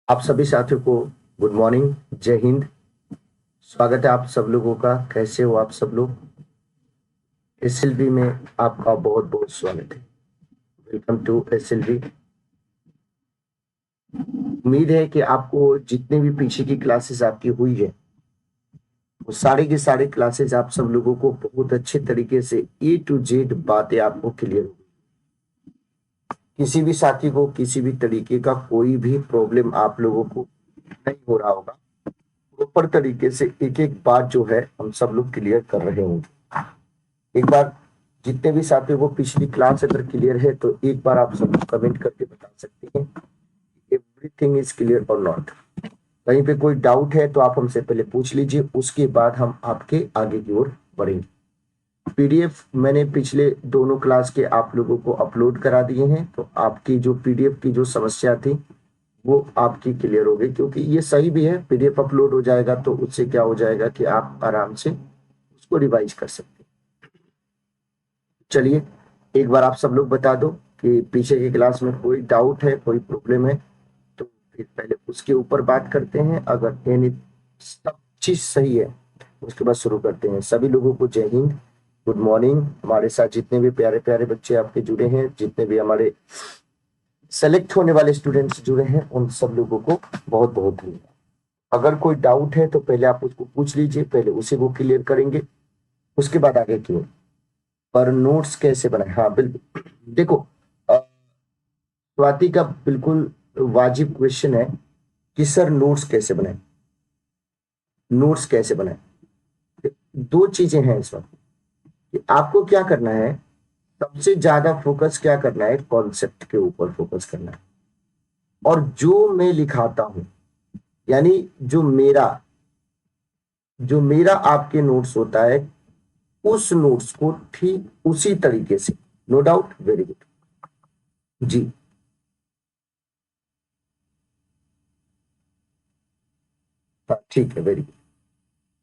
आप सभी साथियों को गुड मॉर्निंग, जय हिंद। स्वागत है आप सब लोगों का। कैसे हो आप सब लोग? एसएलवी में आपका बहुत बहुत स्वागत है। Welcome to SLV. उम्मीद है कि आपको जितने भी पीछे की क्लासेस आपकी हुई है वो सारी की सारी क्लासेस आप सब लोगों को बहुत अच्छे तरीके से ए टू जेड बातें आपको क्लियर हो। किसी भी साथी को किसी भी तरीके का कोई भी प्रॉब्लम आप लोगों को नहीं हो रहा होगा। प्रॉपर तरीके से एक एक बात जो है हम सब लोग क्लियर कर रहे होंगे। एक बार जितने भी साथियों को पिछली क्लास अगर क्लियर है तो एक बार आप सब कमेंट करके बता सकते हैं एवरीथिंग इज क्लियर और नॉट। कहीं पे कोई डाउट है तो आप हमसे पहले पूछ लीजिए, उसके बाद हम आपके आगे की ओर बढ़ेंगे। पीडीएफ मैंने पिछले दोनों क्लास के आप लोगों को अपलोड करा दिए हैं, तो आपकी जो पीडीएफ की जो समस्या थी वो आपकी क्लियर हो गई, क्योंकि ये सही भी है। पीडीएफ अपलोड हो जाएगा तो उससे क्या हो जाएगा कि आप आराम से उसको रिवाइज कर सकते हैं। चलिए एक बार आप सब लोग बता दो कि पीछे की क्लास में कोई डाउट है, कोई प्रॉब्लम है, तो फिर पहले उसके ऊपर बात करते हैं। अगर एनी सब चीज सही है उसके बाद शुरू करते हैं। सभी लोगों को जय हिंद, गुड मॉर्निंग। हमारे साथ जितने भी प्यारे प्यारे बच्चे आपके जुड़े हैं, जितने भी हमारे सेलेक्ट होने वाले स्टूडेंट्स जुड़े हैं, उन सब लोगों को बहुत बहुत धन्यवाद। अगर कोई डाउट है तो पहले आप उसको पूछ लीजिए, पहले उसी को क्लियर करेंगे, उसके बाद आगे की ओर। पर नोट्स कैसे बनाए? हाँ बिल्कुल। देखो, अ, स्वाति का बिल्कुल वाजिब क्वेश्चन है कि सर नोट्स कैसे बनाए। नोट्स कैसे बनाए? दो चीजें हैं इस वक्त कि आपको क्या करना है। सबसे ज्यादा फोकस क्या करना है? कॉन्सेप्ट के ऊपर फोकस करना है। और जो मैं लिखाता हूं, यानी जो मेरा आपके नोट्स होता है, उस नोट्स को ठीक उसी तरीके से। नो डाउट, वेरी गुड जी। हाँ ठीक है, वेरी गुड।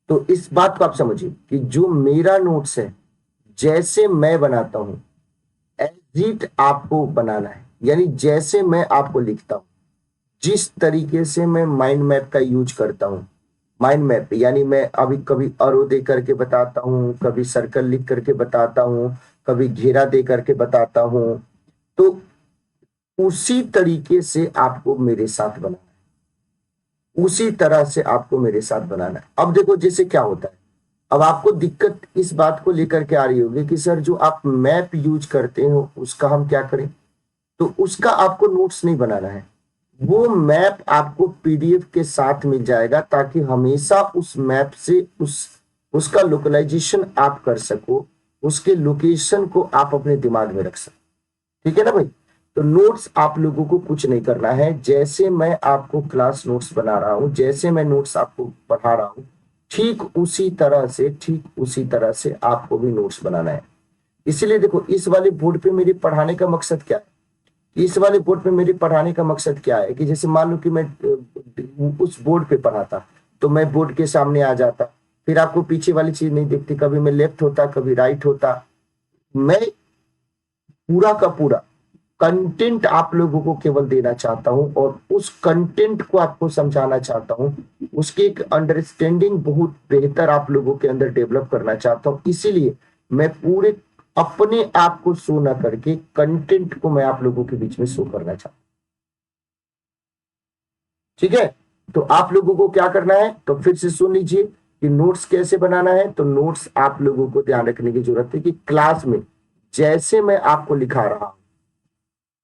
तो इस बात को आप समझिए कि जो मेरा नोट्स है, जैसे मैं बनाता हूं एज इट आपको बनाना है। यानी जैसे मैं आपको लिखता हूं, जिस तरीके से मैं माइंड मैप का यूज करता हूं। माइंड मैप यानी मैं अभी कभी अरो दे करके बताता हूं, कभी सर्कल लिख करके बताता हूं, कभी घेरा दे करके बताता हूं। तो उसी तरीके से आपको मेरे साथ बनाना है, उसी तरह से आपको मेरे साथ बनाना है। अब देखो जैसे क्या होता है, अब आपको दिक्कत इस बात को लेकर के आ रही होगी कि सर जो आप मैप यूज करते हो उसका हम क्या करें। तो उसका आपको नोट्स नहीं बनाना है, वो मैप आपको पीडीएफ के साथ मिल जाएगा, ताकि हमेशा उस मैप से उसका लोकलाइजेशन आप कर सको, उसके लोकेशन को आप अपने दिमाग में रख सको। ठीक है ना भाई? तो नोट्स आप लोगों को कुछ नहीं करना है। जैसे मैं आपको क्लास नोट्स बना रहा हूं, जैसे मैं नोट्स आपको पढ़ा रहा हूं, ठीक उसी तरह से आपको भी नोट्स बनाना है। इसीलिए देखो, इस वाले बोर्ड पे मेरे पढ़ाने का मकसद क्या है? इस वाले बोर्ड पे मेरे पढ़ाने का मकसद क्या है कि जैसे मान लो कि मैं उस बोर्ड पे पढ़ाता, तो मैं बोर्ड के सामने आ जाता, फिर आपको पीछे वाली चीज नहीं दिखती, कभी मैं लेफ्ट होता कभी राइट होता। मैं पूरा का पूरा कंटेंट आप लोगों को केवल देना चाहता हूं, और उस कंटेंट को आपको समझाना चाहता हूं। उसकी एक अंडरस्टैंडिंग बहुत बेहतर आप लोगों के अंदर डेवलप करना चाहता हूं। इसीलिए मैं पूरे अपने आप को शो ना करके कंटेंट को मैं आप लोगों के बीच में शो करना चाहता हूं। ठीक है? तो आप लोगों को क्या करना है, तो फिर से सुन लीजिए कि नोट्स कैसे बनाना है। तो नोट्स आप लोगों को ध्यान रखने की जरूरत है कि क्लास में जैसे मैं आपको लिखा रहा हूं,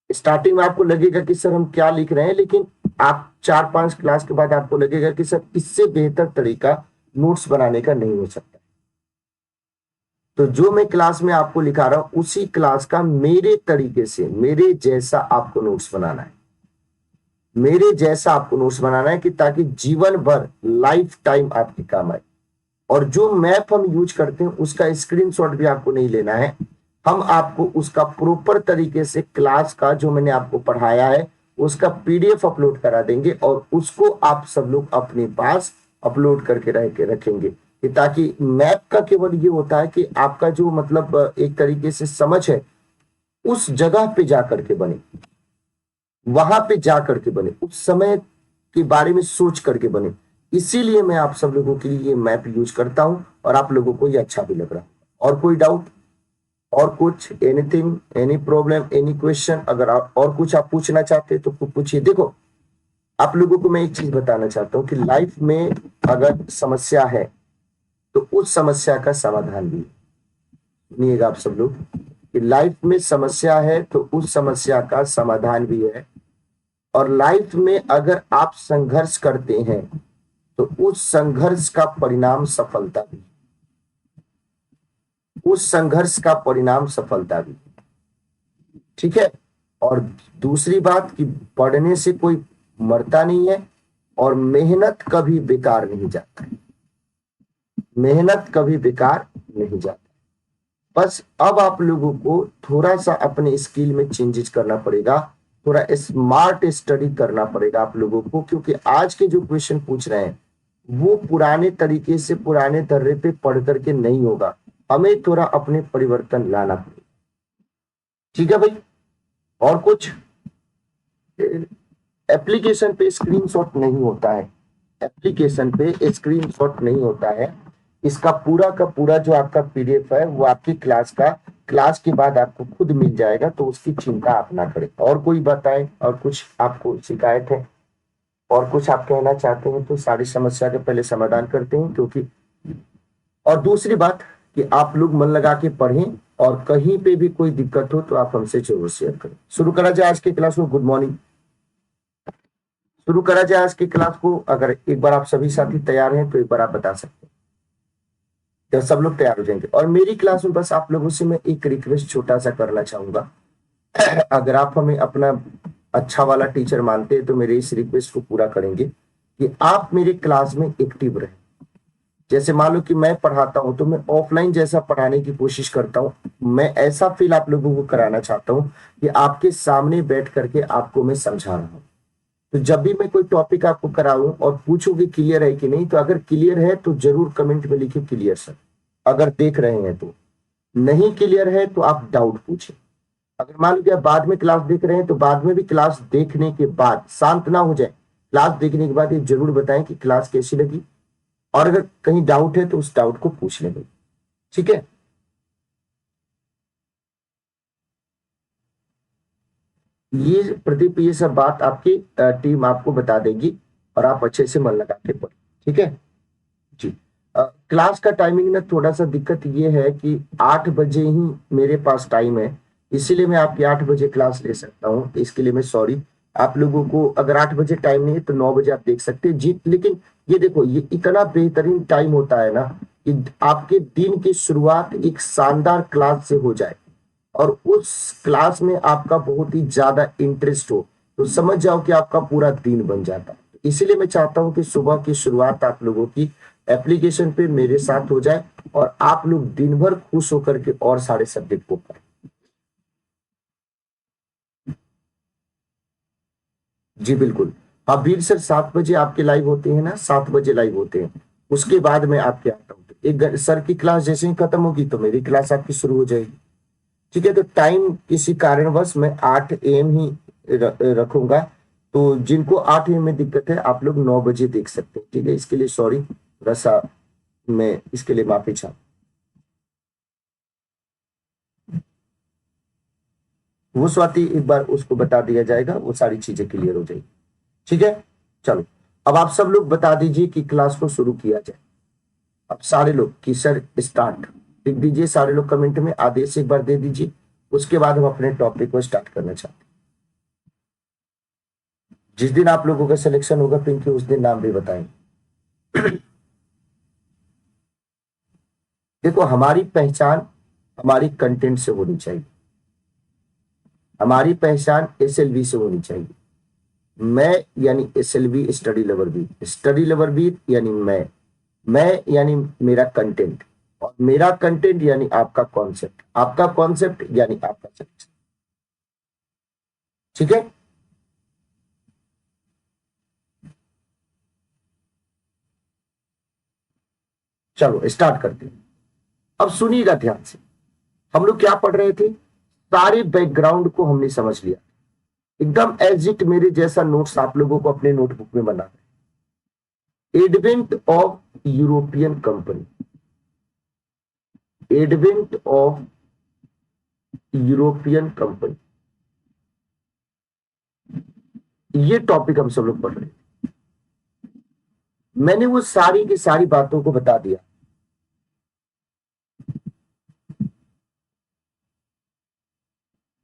स्टार्टिंग में आपको लगेगा कि सर हम क्या लिख रहे हैं, लेकिन आप 4-5 क्लास के बाद आपको लगेगा कि सर इससे बेहतर तरीका नोट्स बनाने का नहीं हो सकता। तो जो मैं क्लास में आपको लिखा रहा हूं, उसी क्लास का मेरे तरीके से मेरे जैसा आपको नोट्स बनाना है। मेरे जैसा आपको नोट्स बनाना है कि ताकि जीवन भर लाइफ टाइम आपके काम आए। और जो मैप हम यूज करते हैं उसका स्क्रीनशॉट भी आपको नहीं लेना है। हम आपको उसका प्रॉपर तरीके से क्लास का जो मैंने आपको पढ़ाया है उसका पीडीएफ अपलोड करा देंगे, और उसको आप सब लोग अपने पास अपलोड करके रखेंगे, कि ताकि मैप का केवल ये होता है कि आपका जो मतलब एक तरीके से समझ है उस जगह पे जा करके बने, वहां पे जा करके बने। उस समय के बारे में सोच करके बने। इसीलिए मैं आप सब लोगों के लिए ये मैप यूज करता हूं और आप लोगों को ये अच्छा भी लग रहा है। और कोई डाउट और कुछ, anything, any problem, any question, अगर आप और कुछ आप पूछना चाहते हैं तो पूछिए। देखो आप लोगों को मैं एक चीज बताना चाहता हूँ कि लाइफ में अगर समस्या है तो उस समस्या का समाधान भी है। सुनिएगा आप सब लोग कि लाइफ में समस्या है तो उस समस्या का समाधान भी है। और लाइफ में अगर आप संघर्ष करते हैं तो उस संघर्ष का परिणाम सफलता भी, उस संघर्ष का परिणाम सफलता भी। ठीक है। और दूसरी बात कि पढ़ने से कोई मरता नहीं है और मेहनत कभी बेकार नहीं जाता है, मेहनत कभी बेकार नहीं जाता। बस अब आप लोगों को थोड़ा सा अपने स्किल में चेंजेस करना पड़ेगा, थोड़ा स्मार्ट स्टडी करना पड़ेगा आप लोगों को, क्योंकि आज के जो क्वेश्चन पूछ रहे हैं वो पुराने तरीके से पुराने दर्रे पे पढ़ करके नहीं होगा, हमें थोड़ा अपने परिवर्तन लाना पड़ेगा। ठीक है भाई। और कुछ, एप्लीकेशन पे स्क्रीनशॉट नहीं होता है, एप्लीकेशन पे स्क्रीनशॉट नहीं होता है। इसका पूरा का पूरा जो आपका पीडीएफ है वो आपकी क्लास के बाद आपको खुद मिल जाएगा, तो उसकी चिंता आप ना करें। और कोई बताए, और कुछ आपको शिकायत है और कुछ आप कहना चाहते हैं तो सारी समस्या के पहले समाधान करते हैं। क्योंकि और दूसरी बात कि आप लोग मन लगा के पढ़ें और कहीं पे भी कोई दिक्कत हो तो आप हमसे जरूर शेयर करें। शुरू करा जाए आज की क्लास को। Good morning. शुरू करा जाए आज की क्लास को। अगर एक बार आप सभी साथी तैयार हैं तो एक बार आप बता सकते हैं जब सब लोग तैयार हो जाएंगे। और मेरी क्लास में बस आप लोगों से मैं एक रिक्वेस्ट छोटा सा करना चाहूंगा। अगर आप हमें अपना अच्छा वाला टीचर मानते हैं तो मेरे इस रिक्वेस्ट को पूरा करेंगे कि आप मेरे क्लास में एक्टिव रहें। जैसे मान लो कि मैं पढ़ाता हूं तो मैं ऑफलाइन जैसा पढ़ाने की कोशिश करता हूं। मैं ऐसा फील आप लोगों को कराना चाहता हूं कि आपके सामने बैठ करके आपको मैं समझा रहा हूं। तो जब भी मैं कोई टॉपिक आपको कराऊं और पूछूं कि क्लियर है कि नहीं, तो अगर क्लियर है तो जरूर कमेंट में लिखिए क्लियर सर, अगर देख रहे हैं तो। नहीं क्लियर है तो आप डाउट पूछें। अगर मान लीजिए आप बाद में क्लास देख रहे हैं तो बाद में भी क्लास देखने के बाद शांत ना हो जाए, क्लास देखने के बाद ये जरूर बताएं कि क्लास कैसी लगी, और अगर कहीं डाउट है तो उस डाउट को पूछ लेंगे। ठीक है। ये प्रदीप, ये सब बात आपकी टीम आपको बता देगी और आप अच्छे से मन लगा के पढ़ें। ठीक है जी। क्लास का टाइमिंग ना थोड़ा सा दिक्कत ये है कि 8 बजे ही मेरे पास टाइम है, इसीलिए मैं आपकी 8 बजे क्लास ले सकता हूँ। इसके लिए मैं सॉरी। आप लोगों को अगर 8 बजे टाइम नहीं है तो 9 बजे आप देख सकते हैं जी। लेकिन ये देखो, ये इतना बेहतरीन टाइम होता है ना कि आपके दिन की शुरुआत एक शानदार क्लास से हो जाए और उस क्लास में आपका बहुत ही ज्यादा इंटरेस्ट हो तो समझ जाओ कि आपका पूरा दिन बन जाता है। इसीलिए मैं चाहता हूं कि सुबह की शुरुआत आप लोगों की एप्लीकेशन पे मेरे साथ हो जाए और आप लोग दिन भर खुश होकर के और सारे सब्जेक्ट को पढ़ें। जी बिल्कुल। हाँ वीर सर, 7 बजे आपके लाइव होते हैं ना, 7 बजे लाइव होते हैं। उसके बाद मैं आपके आता हूँ। सर की क्लास जैसे ही खत्म होगी तो मेरी क्लास आपकी शुरू हो जाएगी। ठीक है। तो टाइम किसी कारणवश मैं 8 AM ही रखूंगा। तो जिनको 8 AM में दिक्कत है आप लोग 9 बजे देख सकते हैं। ठीक है। इसके लिए सॉरी, थोड़ा सा मैं इसके लिए माफी चाहता हूं। वो स्वाति एक बार उसको बता दिया जाएगा, वो सारी चीजें क्लियर हो जाएगी। ठीक है। चलो अब आप सब लोग बता दीजिए कि क्लास को शुरू किया जाए। अब सारे लोग कि सर स्टार्ट लिख दीजिए, सारे लोग कमेंट में आदेश एक बार दे दीजिए। उसके बाद हम अपने टॉपिक को स्टार्ट करना चाहते हैं। जिस दिन आप लोगों का सिलेक्शन होगा पिंकी, उस दिन नाम भी बताएंगे। देखो हमारी पहचान हमारी कंटेंट से होनी चाहिए, हमारी पहचान SLV से होनी चाहिए। मैं यानी SLV स्टडी लवर भी यानी मैं यानी मेरा कंटेंट, और मेरा कंटेंट यानी आपका कॉन्सेप्ट, आपका कॉन्सेप्ट यानी आपका सिलेक्शन। ठीक है। चलो स्टार्ट करते हैं। अब सुनिएगा ध्यान से। हम लोग क्या पढ़ रहे थे, सारे बैकग्राउंड को हमने समझ लिया। एकदम एज इट मेरे जैसा नोट्स आप लोगों को अपने नोटबुक में बनाना है। Advent of European company, advent of European company, ये टॉपिक हम सब लोग पढ़ रहे हैं। मैंने वो सारी की सारी बातों को बता दिया।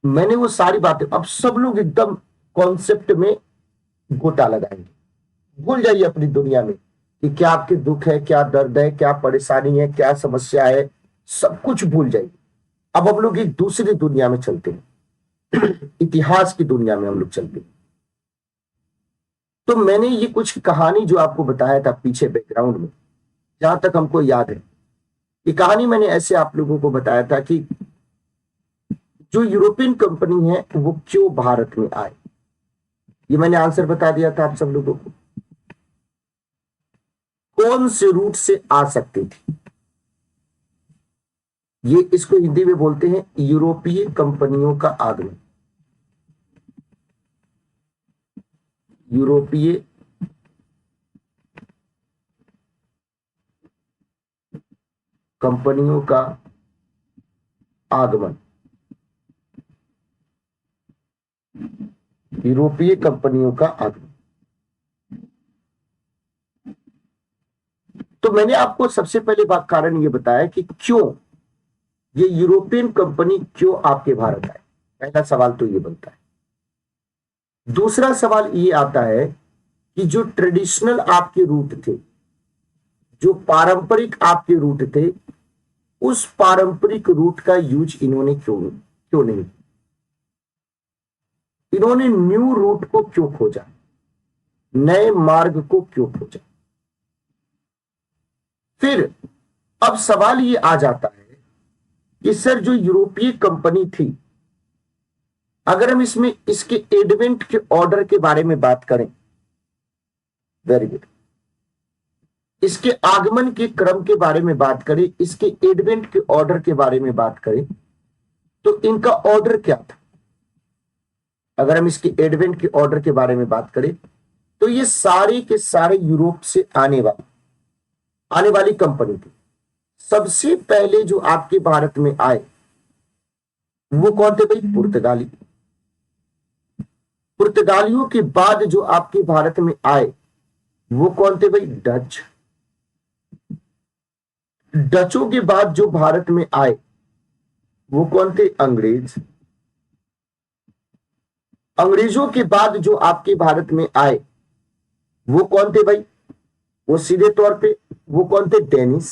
मैंने वो सारी बातें, अब सब लोग एकदम कॉन्सेप्ट में गोता लगाएंगे। भूल जाइए अपनी दुनिया में कि क्या आपके दुख है, क्या दर्द है, क्या परेशानी है, क्या समस्या है, सब कुछ भूल जाइए। अब हम लोग एक दूसरी दुनिया में चलते हैं, इतिहास की दुनिया में हम लोग चलते हैं। तो मैंने ये कुछ कहानी जो आपको बताया था पीछे बैकग्राउंड में, जहां तक हमको याद है, ये कहानी मैंने ऐसे आप लोगों को बताया था कि जो यूरोपियन कंपनी है वो क्यों भारत में आए। ये मैंने आंसर बता दिया था आप सब लोगों को। कौन से रूट से आ सकती थी, ये इसको हिंदी में बोलते हैं यूरोपीय कंपनियों का आगमन। यूरोपीय कंपनियों का आगमन, यूरोपीय कंपनियों का आगमन। तो मैंने आपको सबसे पहले बात कारण ये बताया कि क्यों ये यूरोपियन कंपनी क्यों आपके भारत आए। पहला सवाल तो ये बनता है। दूसरा सवाल ये आता है कि जो ट्रेडिशनल आपके रूट थे, जो पारंपरिक आपके रूट थे, उस पारंपरिक रूट का यूज इन्होंने क्यों नहीं, इन्होंने न्यू रूट को क्यों खोजा, नए मार्ग को क्यों खोजा। फिर अब सवाल ये आ जाता है कि सर जो यूरोपीय कंपनी थी, अगर हम इसमें इसके एडवेंट के ऑर्डर के बारे में बात करें, वेरी गुड, इसके आगमन के क्रम के बारे में बात करें, इसके एडवेंट के ऑर्डर के बारे में बात करें, तो इनका ऑर्डर क्या था। अगर हम इसके एडवेंट के ऑर्डर के बारे में बात करें तो ये सारे के सारे यूरोप से आने वाली कंपनी थी। सबसे पहले जो आपके भारत में आए वो कौन थे भाई, पुर्तगाली। पुर्तगालियों के बाद जो आपके भारत में आए वो कौन थे भाई, डच। डचों के बाद जो भारत में आए वो कौन थे, अंग्रेज। अंग्रेजों के बाद जो आपके भारत में आए वो कौन थे भाई, वो सीधे तौर पे वो कौन थे, डेनिस।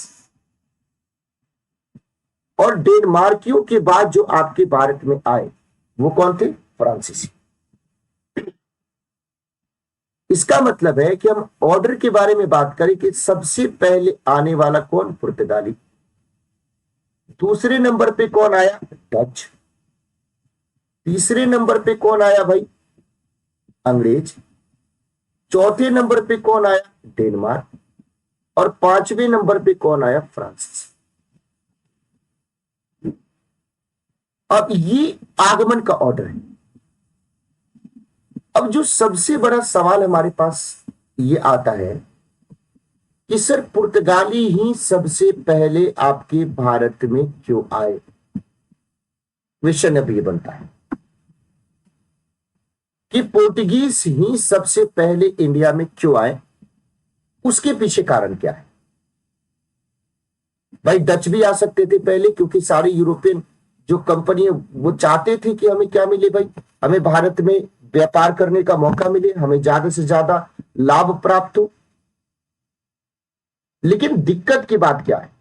और डेनमार्कियों के बाद जो आपके भारत में आए वो कौन थे, फ्रांसीसी। इसका मतलब है कि हम ऑर्डर के बारे में बात करें कि सबसे पहले आने वाला कौन, पुर्तगाली। दूसरे नंबर पे कौन आया, डच। तीसरे नंबर पे कौन आया भाई, अंग्रेज। चौथे नंबर पे कौन आया, डेनमार्क। और पांचवें नंबर पे कौन आया, फ्रांस। अब ये आगमन का ऑर्डर है। अब जो सबसे बड़ा सवाल हमारे पास ये आता है कि सर पुर्तगाली ही सबसे पहले आपके भारत में क्यों आए। क्वेश्चन अब ये बनता है कि पोर्टुगीज ही सबसे पहले इंडिया में क्यों आए, उसके पीछे कारण क्या है। भाई डच भी आ सकते थे पहले, क्योंकि सारे यूरोपियन जो कंपनी है वो चाहते थे कि हमें क्या मिले भाई, हमें भारत में व्यापार करने का मौका मिले, हमें ज्यादा से ज्यादा लाभ प्राप्त हो। लेकिन दिक्कत की बात क्या है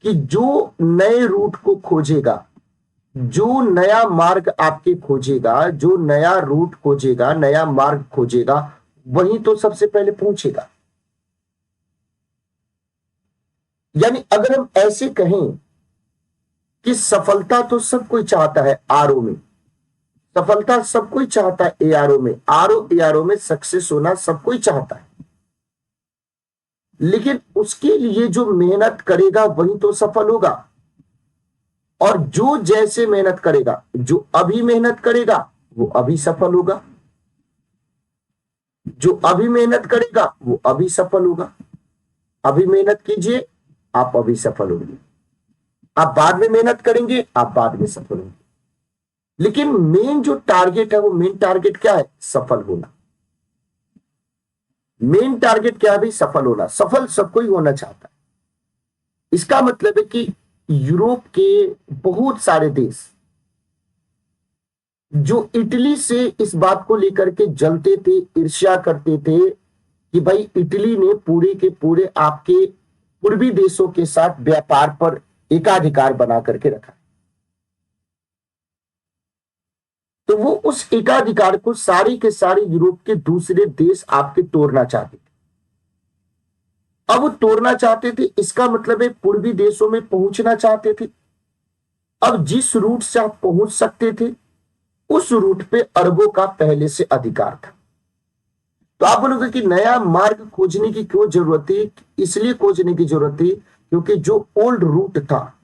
कि जो नए रूट को खोजेगा, जो नया मार्ग आपके खोजेगा, जो नया रूट खोजेगा, नया मार्ग खोजेगा, वही तो सबसे पहले पहुंचेगा। यानी अगर हम ऐसे कहें कि सफलता तो सब कोई चाहता है, आरओ में सफलता सब कोई चाहता है, एआरओ में एआरओ में सक्सेस होना सब कोई चाहता है। लेकिन उसके लिए जो मेहनत करेगा वही तो सफल होगा। और जो जैसे मेहनत करेगा, जो अभी मेहनत करेगा वो अभी सफल होगा, जो अभी मेहनत करेगा वो अभी सफल होगा। अभी मेहनत कीजिए, आप अभी सफल होंगे। आप बाद में मेहनत करेंगे, आप बाद में सफल होंगे। लेकिन मेन जो टारगेट है, वो मेन टारगेट क्या है? सफल होना। मेन टारगेट क्या है भाई? सफल होना। सफल सबको ही होना चाहता है। इसका मतलब है कि यूरोप के बहुत सारे देश जो इटली से इस बात को लेकर के जलते थे, ईर्ष्या करते थे कि भाई इटली ने पूरे के पूरे आपके पूर्वी देशों के साथ व्यापार पर एकाधिकार बना करके रखा, तो वो उस एकाधिकार को सारे के सारे यूरोप के दूसरे देश आपके तोड़ना चाहते थे। अब वो तोड़ना चाहते थे, इसका मतलब है पूर्वी देशों में पहुंचना चाहते थे। अब जिस रूट से आप पहुंच सकते थे, उस रूट पे अरबों का पहले से अधिकार था। तो आप बोलोगे कि नया मार्ग खोजने की क्यों जरूरत थी? इसलिए खोजने की जरूरत थी क्योंकि जो ओल्ड रूट था,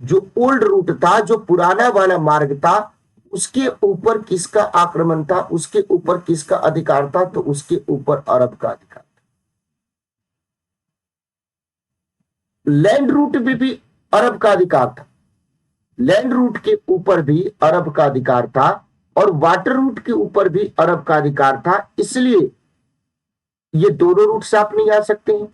जो पुराना वाला मार्ग था, उसके ऊपर किसका आक्रमण था, उसके ऊपर किसका अधिकार था? तो उसके ऊपर अरब का अधिकार था। लैंड रूट पे भी अरब का अधिकार था, लैंड रूट के ऊपर भी अरब का अधिकार था, और वाटर रूट के ऊपर भी अरब का अधिकार था। इसलिए ये दोनों रूट से आप नहीं आ सकते हैं।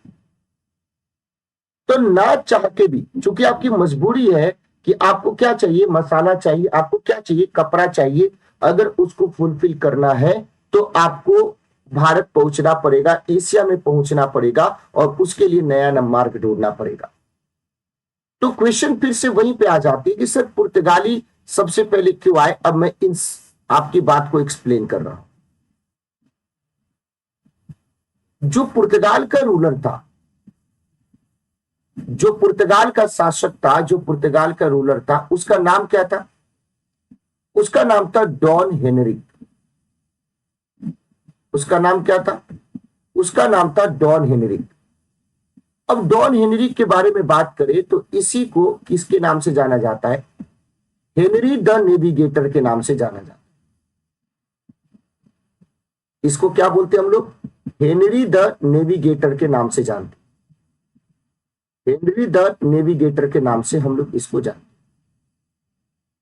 तो ना चाह के भी, चूंकि आपकी मजबूरी है कि आपको क्या चाहिए, मसाला चाहिए, आपको क्या चाहिए, कपड़ा चाहिए, अगर उसको फुलफिल करना है तो आपको भारत पहुंचना पड़ेगा, एशिया में पहुंचना पड़ेगा, और उसके लिए नया मार्ग ढूंढना पड़ेगा। तो क्वेश्चन फिर से वहीं पे आ जाती है कि सर पुर्तगाली सबसे पहले क्यों आए? अब मैं इन आपकी बात को एक्सप्लेन कर रहा हूं। जो पुर्तगाल का रूलर था, जो पुर्तगाल का शासक था, जो पुर्तगाल का रूलर था, उसका नाम क्या था? उसका नाम था डॉन हेनरिक। उसका नाम क्या था? उसका नाम था डॉन हेनरिक। अब डॉन हेनरिक के बारे में बात करें तो इसी को किसके नाम से जाना जाता है? हेनरी द नेविगेटर के नाम से जाना जाता है। इसको क्या बोलते हैं हम लोग? हेनरी द नेविगेटर के नाम से जानते हैं। हेनरी द नेविगेटर के नाम से हम लोग इसको जानते हैं।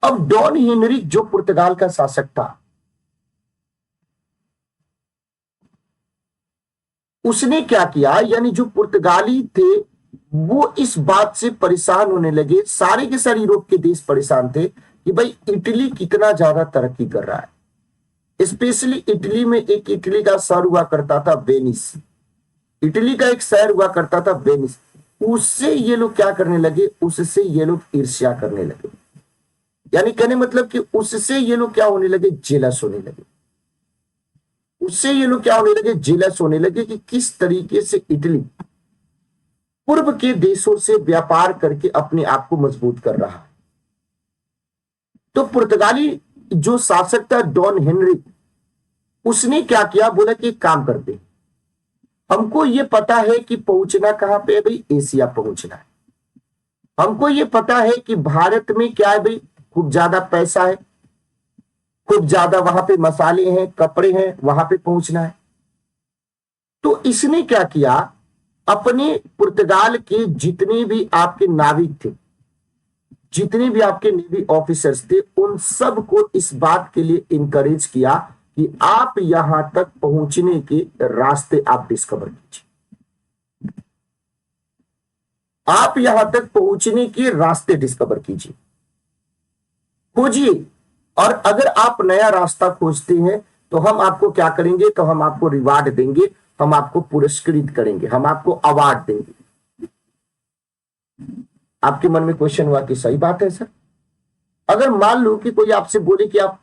अब डॉन हेनरिक जो पुर्तगाल का शासक था, उसने क्या किया, यानी जो पुर्तगाली थे वो इस बात से परेशान होने लगे, सारे के सारे यूरोप के देश परेशान थे कि भाई इटली कितना ज्यादा तरक्की कर रहा है। स्पेशली इटली में एक इटली का शहर हुआ करता था वेनिस, इटली का एक शहर हुआ करता था वेनिस। उससे ये लोग क्या करने लगे? उससे ये लोग ईर्ष्या करने लगे, यानी कहने मतलब कि उससे ये लोग क्या होने लगे? जेलस होने लगे। उससे ये लोग क्या होने लगे? जेलस होने लगे कि किस तरीके से इटली पूर्व के देशों से व्यापार करके अपने आप को मजबूत कर रहा है। तो पुर्तगाली जो शासक था डॉन हेनरिक, उसने क्या किया? बोला कि काम करते, हमको ये पता है कि पहुंचना कहां पे है भाई? एशिया पहुंचना है। हमको ये पता है कि भारत में क्या है भाई? खूब ज्यादा पैसा है, खूब ज्यादा वहां पे मसाले हैं, कपड़े हैं, वहां पे पहुंचना है। तो इसने क्या किया? अपने पुर्तगाल के जितने भी आपके नाविक थे, जितने भी आपके नेवी ऑफिसर्स थे, उन सब को इस बात के लिए इंकरेज किया कि आप यहां तक पहुंचने के रास्ते आप डिस्कवर कीजिए, आप यहां तक पहुंचने के रास्ते डिस्कवर कीजिए, खोजिए। और अगर आप नया रास्ता खोजते हैं तो हम आपको क्या करेंगे? तो हम आपको रिवार्ड देंगे, हम आपको पुरस्कृत करेंगे, हम आपको अवार्ड देंगे। आपके मन में क्वेश्चन हुआ कि सही बात है सर, अगर मान लो कि कोई आपसे बोले कि आप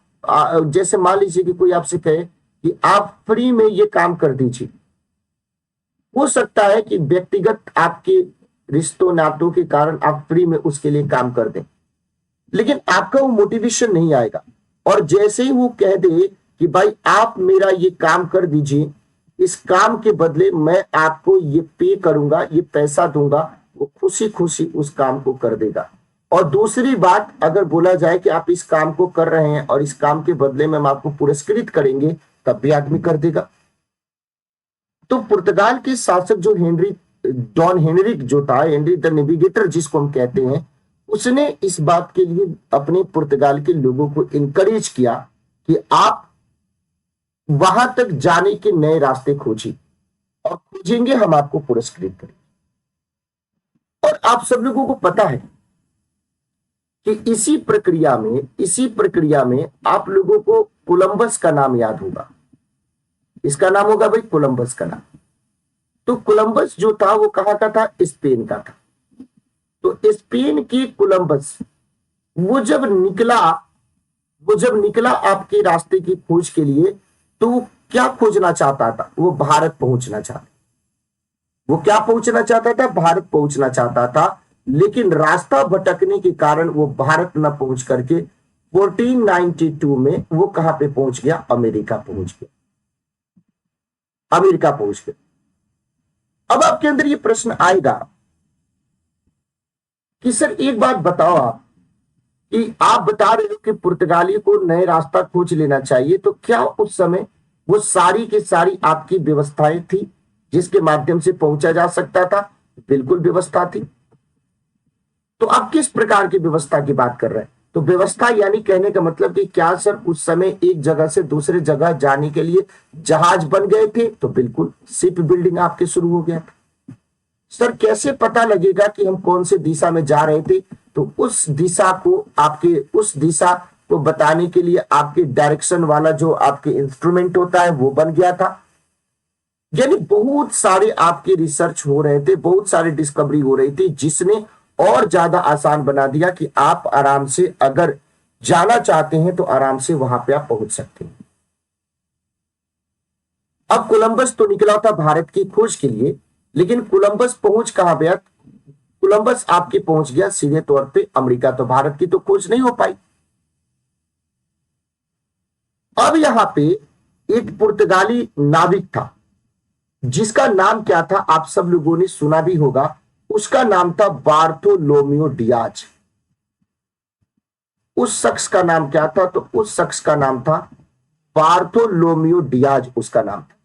जैसे मान लीजिए कि कोई आपसे कहे कि आप फ्री में ये काम कर दीजिए, हो सकता है कि व्यक्तिगत आपके रिश्तों नातों के कारण आप फ्री में उसके लिए काम कर दें, लेकिन आपका वो मोटिवेशन नहीं आएगा। और जैसे ही वो कह दे कि भाई आप मेरा ये काम कर दीजिए, इस काम के बदले मैं आपको ये पे करूंगा, ये पैसा दूंगा, वो खुशी खुशी उस काम को कर देगा। और दूसरी बात, अगर बोला जाए कि आप इस काम को कर रहे हैं और इस काम के बदले में हम आपको पुरस्कृत करेंगे, तब भी आदमी कर देगा। तो पुर्तगाल के शासक जो डॉन हेनरिक जो था, हेनरिक द नेविगेटर जिसको हम कहते हैं, उसने इस बात के लिए अपने पुर्तगाल के लोगों को इनकरेज किया कि आप वहां तक जाने के नए रास्ते खोजिए, और खोजेंगे हम आपको पुरस्कृत करेंगे। और आप सब लोगों को पता है कि इसी प्रक्रिया में आप लोगों को कोलंबस का नाम याद होगा। इसका नाम होगा भाई कोलंबस का नाम। तो कोलंबस जो था वो कहाँ का था? स्पेन का था। तो स्पेन की कोलंबस वो जब निकला आपके रास्ते की खोज के लिए, तो वो क्या खोजना चाहता था? वो भारत पहुंचना चाहता। वो क्या पहुंचना चाहता था? भारत पहुंचना चाहता था। लेकिन रास्ता भटकने के कारण वो भारत न पहुंच करके 1492 में वो कहां पे पहुंच गया? अमेरिका पहुंच गया। अमेरिका पहुंच गया। अब आपके अंदर ये प्रश्न आएगा कि सर एक बात बताओ आप, कि आप बता रहे हो कि पुर्तगाली को नए रास्ता खोज लेना चाहिए, तो क्या उस समय वो सारी की सारी आपकी व्यवस्थाएं थी जिसके माध्यम से पहुंचा जा सकता था? बिल्कुल व्यवस्था थी। तो आप किस प्रकार की व्यवस्था की बात कर रहे हैं? तो व्यवस्था यानी कहने का मतलब कि क्या सर उस समय एक जगह से दूसरे जगह जाने के लिए जहाज बन गए थे? तो बिल्कुल, शिप बिल्डिंग आपके शुरू हो गया था। सर कैसे पता लगेगा कि हम कौन से दिशा में जा रहे थे? तो उस दिशा को बताने के लिए आपके डायरेक्शन वाला जो आपके इंस्ट्रूमेंट होता है वो बन गया था। यानी बहुत सारे आपके रिसर्च हो रहे थे, बहुत सारी डिस्कवरी हो रही थी, जिसने और ज्यादा आसान बना दिया कि आप आराम से अगर जाना चाहते हैं तो आराम से वहां पे आप पहुंच सकते हैं। अब कोलंबस तो निकला था भारत की खोज के लिए, लेकिन कोलंबस पहुंच कहां गया? कोलंबस आपके पहुंच गया सीधे तौर पे अमेरिका। तो भारत की तो खोज नहीं हो पाई। अब यहां पे एक पुर्तगाली नाविक था जिसका नाम क्या था? आप सब लोगों ने सुना भी होगा। उसका नाम था बार्थोलोम्यू डियाज। उस शख्स का नाम क्या था? तो उस शख्स का नाम था बार्थोलोम्यू डियाज। उसका नाम था,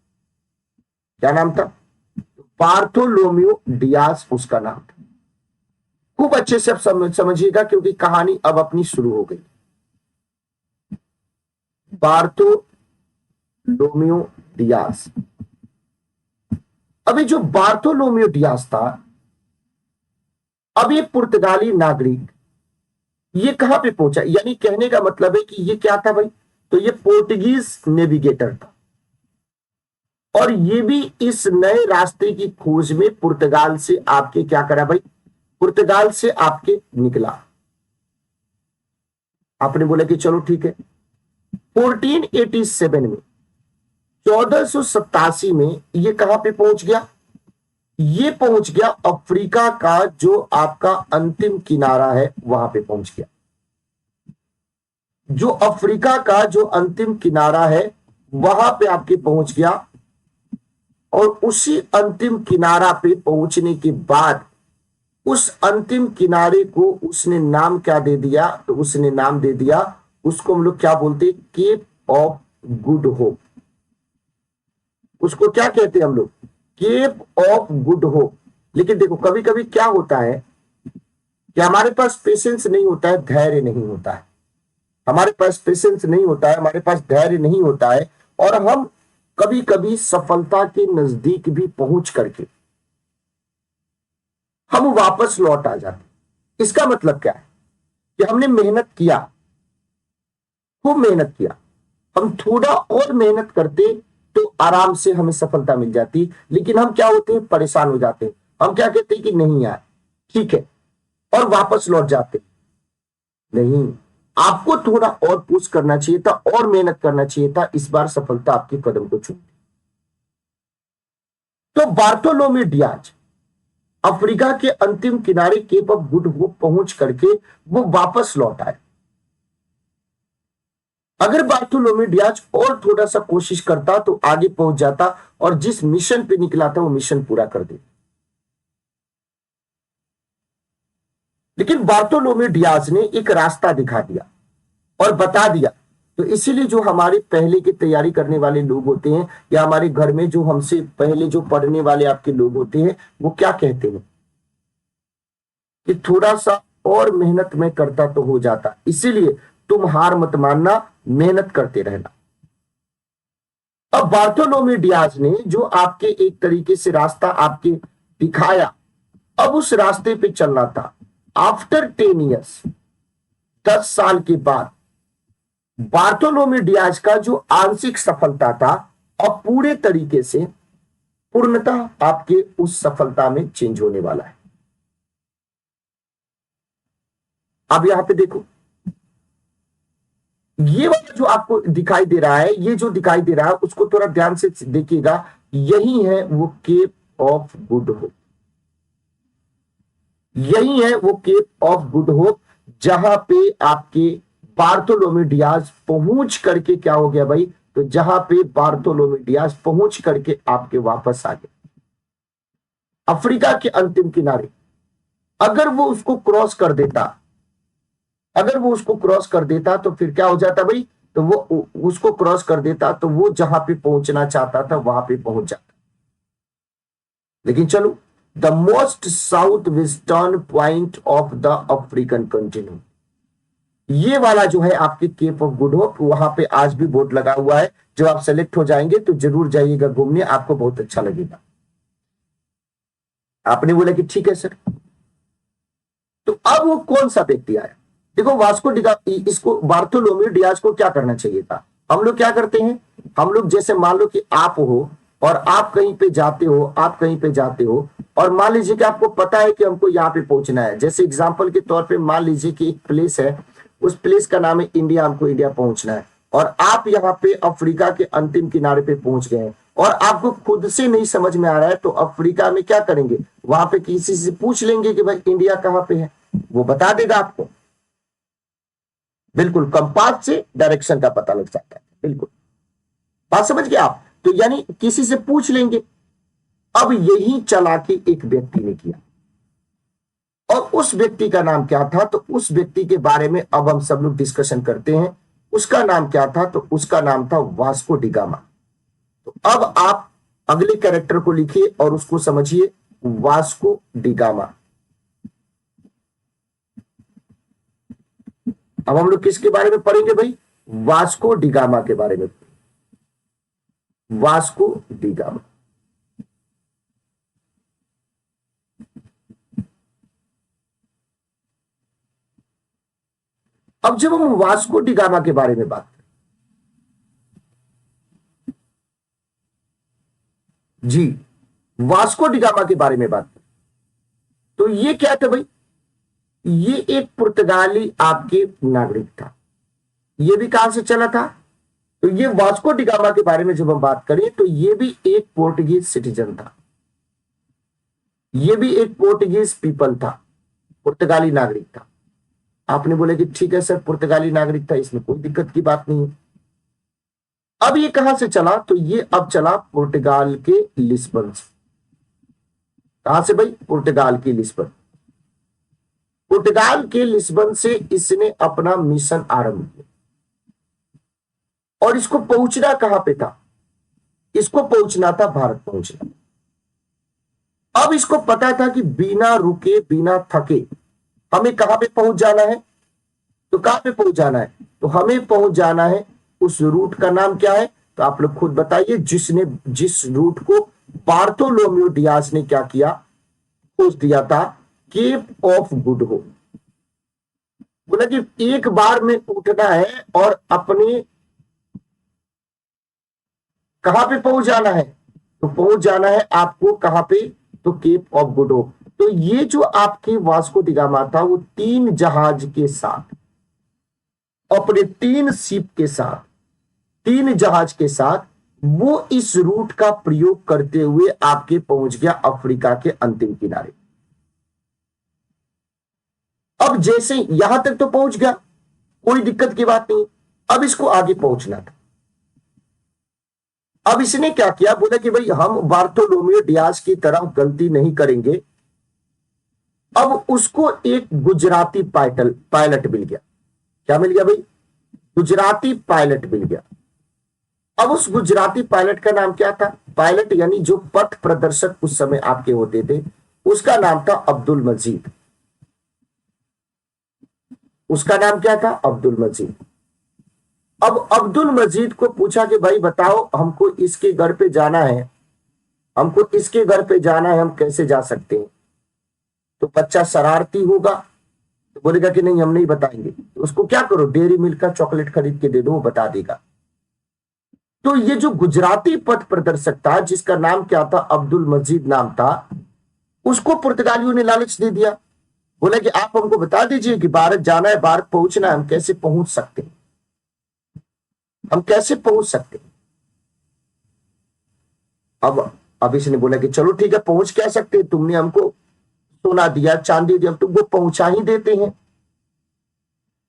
क्या नाम था? बार्थोलोम्यू डियाज उसका नाम था। खूब अच्छे से आप समझिएगा, क्योंकि कहानी अब अपनी शुरू हो गई। Bartholomew Diaz. अभी जो बार्थोलोम्यू डियाज था, अब ये पुर्तगाली नागरिक ये कहां पे पहुंचा? यानी कहने का मतलब है कि ये क्या था भाई? तो ये पोर्टुगीज नेविगेटर था, और ये भी इस नए रास्ते की खोज में पुर्तगाल से आपके क्या करा भाई? पुर्तगाल से आपके निकला। आपने बोला कि चलो ठीक है। 1487 में, 1487 में ये कहां पे पहुंच गया? ये पहुंच गया अफ्रीका का जो आपका अंतिम किनारा है वहां पे पहुंच गया। जो अफ्रीका का जो अंतिम किनारा है वहां पे आपके पहुंच गया। और उसी अंतिम किनारा पे पहुंचने के बाद उस अंतिम किनारे को उसने नाम क्या दे दिया? तो उसने नाम दे दिया, उसको हम लोग क्या बोलते हैं? Cape of Good Hope. उसको क्या कहते हैं हम लोग? Cape of Good Hope. लेकिन देखो कभी कभी क्या होता है कि हमारे पास पेशेंस नहीं होता है, धैर्य नहीं होता है। हमारे पास पेशेंस नहीं होता है, हमारे पास धैर्य नहीं होता है, और हम कभी कभी सफलता के नजदीक भी पहुंच करके हम वापस लौट आ जाते। इसका मतलब क्या है? कि हमने मेहनत किया, खूब मेहनत किया, हम थोड़ा और मेहनत करते तो आराम से हमें सफलता मिल जाती। लेकिन हम क्या होते हैं? परेशान हो जाते हैं। हम क्या कहते हैं कि नहीं यार ठीक है, और वापस लौट जाते। नहीं, आपको थोड़ा और पुश करना चाहिए था, और मेहनत करना चाहिए था। इस बार सफलता आपके कदम को छू। तो बार्थोलोम्यू डियाज अफ्रीका के अंतिम किनारे केप ऑफ गुड होप पहुंच करके वो वापस लौट आए। अगर बार्थोलोम्यू डियाज और थोड़ा सा कोशिश करता तो आगे पहुंच जाता, और जिस मिशन पे निकला था वो मिशन पूरा कर देता। लेकिन बार्थोलोम्यू डियाज ने एक रास्ता दिखा दिया और बता दिया। तो इसीलिए जो हमारे पहले की तैयारी करने वाले लोग होते हैं, या हमारे घर में जो हमसे पहले जो पढ़ने वाले आपके लोग होते हैं, वो क्या कहते हैं कि थोड़ा सा और मेहनत में करता तो हो जाता। इसीलिए तुम हार मत मानना, मेहनत करते रहना। अब बार्थोलोम्यू डियाज ने जो आपके एक तरीके से रास्ता आपके दिखाया, अब उस रास्ते पे चलना था। आफ्टर 10 ईयर्स, 10 साल के बाद बार्थोलोम्यू डियाज का जो आंशिक सफलता था, अब पूरे तरीके से पूर्णतः आपके उस सफलता में चेंज होने वाला है। अब यहां पे देखो, ये वाला जो आपको दिखाई दे रहा है, ये जो दिखाई दे रहा है उसको थोड़ा ध्यान से देखिएगा। यही है वो केप ऑफ गुड होप, यही है वो केप ऑफ गुड होप, जहां पे आपके बार्थोलोम्यू डियाज पहुंच करके क्या हो गया भाई, तो जहां पे बार्थोलोम्यू डियाज पहुंच करके आपके वापस आ गए अफ्रीका के अंतिम किनारे। अगर वो उसको क्रॉस कर देता, अगर वो उसको क्रॉस कर देता तो फिर क्या हो जाता भाई, तो वो उसको क्रॉस कर देता तो वो जहां पे पहुंचना चाहता था वहां पे पहुंच जाता। लेकिन चलो, the most south western point of the African continue, ये वाला जो है आपके केप ऑफ गुड होप, वहां पे आज भी बोर्ड लगा हुआ है। जब आप सेलेक्ट हो जाएंगे तो जरूर जाइएगा घूमने, आपको बहुत अच्छा लगेगा। आपने बोला कि ठीक है सर। तो अब वो कौन सा व्यक्ति आया, देखो वास्को डिगा, इसको बार्थोलोम्यू डियाज को क्या करना चाहिए था। हम लोग क्या करते हैं, हम लोग जैसे मान लो कि आप हो और आप कहीं पे जाते हो, आप कहीं पे जाते हो और मान लीजिए कि आपको पता है कि हमको यहाँ पे पहुंचना है। जैसे एग्जांपल के तौर पे मान लीजिए कि एक प्लेस है, उस प्लेस का नाम है इंडिया, हमको इंडिया पहुंचना है और आप यहाँ पे अफ्रीका के अंतिम किनारे पे पहुंच गए हैं और आपको खुद से नहीं समझ में आ रहा है, तो अफ्रीका में क्या करेंगे, वहां पे किसी से पूछ लेंगे कि भाई इंडिया कहाँ पे है, वो बता देगा आपको। बिल्कुल, कंपास से डायरेक्शन का पता लग जाता है। बिल्कुल, बात समझ गए आप। तो यानी किसी से पूछ लेंगे। अब यही चालाकी एक व्यक्ति ने किया और उस व्यक्ति का नाम क्या था, तो उस व्यक्ति के बारे में अब हम सब लोग डिस्कशन करते हैं। उसका नाम क्या था, तो उसका नाम था वास्को डिगामा। तो अब आप अगले कैरेक्टर को लिखिए और उसको समझिए, वास्को डिगामा। अब हम लोग किसके बारे में पढ़ेंगे भाई, वास्को डिगामा के बारे में। वास्को डिगामा, अब जब हम वास्को डिगामा के बारे में बात, जी वास्को डिगामा के बारे में बात, तो ये क्या था भाई, ये एक पुर्तगाली आपके नागरिक था। ये भी कहां से चला था, तो ये वास्को डिगामा के बारे में जब हम बात करें तो ये भी एक पोर्टुगीज सिटीजन था, ये भी एक पोर्टुगीज पीपल था, पुर्तगाली नागरिक था। आपने बोले कि ठीक है सर, पुर्तगाली नागरिक था, इसमें कोई दिक्कत की बात नहीं है। अब ये कहां से चला, तो ये अब चला पुर्तगाल के लिस्बन से। कहां से भाई, पुर्तगाल के लिस्बन। पुर्तगाल के लिस्बन से इसने अपना मिशन आरंभ किया और इसको पहुंचना कहां पे था, इसको पहुंचना था भारत पहुंचना। अब इसको पता था कि बिना रुके बिना थके हमें कहां पे पहुंच जाना है, तो कहां पे पहुंच जाना है, तो हमें पहुंच जाना है, उस रूट का नाम क्या है, तो आप लोग खुद बताइए। जिस रूट को बार्थोलोम्यू डियाज ने क्या किया, खोज दिया था, केप ऑफ गुड होप। बोला कि एक बार में उठना है और अपने कहां पे पहुंच जाना है, तो पहुंच जाना है आपको कहां पे, तो केप ऑफ गुड होप। तो ये जो आपके वास्को डिगामा था, वो 3 जहाज के साथ, अपने 3 शिप के साथ, 3 जहाज के साथ वो इस रूट का प्रयोग करते हुए आपके पहुंच गया अफ्रीका के अंतिम किनारे। अब जैसे यहां तक तो पहुंच गया, कोई दिक्कत की बात नहीं। अब इसको आगे पहुंचना था। अब इसने क्या किया, बोला कि भाई हम बार्थोलोम्यू डियाज की तरह गलती नहीं करेंगे, अब उसको एक गुजराती पायलट मिल गया। क्या मिल गया भाई? गुजराती पायलट मिल गया। अब उस गुजराती पायलट का नाम क्या था? पायलट यानी जो पथ प्रदर्शक उस समय आपके होते थे, उसका नाम था अब्दुल मजीद। उसका नाम क्या था? अब्दुल मजीद। अब अब्दुल मजीद को पूछा कि भाई बताओ, हमको इसके घर पे जाना है, हमको इसके घर पे जाना है, हम कैसे जा सकते हैं? तो बच्चा शरारती होगा, तो बोलेगा कि नहीं हम नहीं बताएंगे। तो उसको क्या करो, डेयरी मिल्क का चॉकलेट खरीद के दे दो, वो बता देगा। तो ये जो गुजराती पथ प्रदर्शक था, जिसका नाम क्या था? अब्दुल मजीद नाम था, उसको पुर्तगालियों ने लालच दे दिया। बोला कि आप हमको बता दीजिए कि भारत जाना है, भारत पहुंचना है, हम कैसे पहुंच सकते हैं, हम कैसे पहुंच सकते हैं। अब इसने बोला कि चलो ठीक है, पहुंच क्या सकते हैं, तुमने हमको सोना दिया, चांदी दिया, हम तुमको पहुंचा ही देते हैं।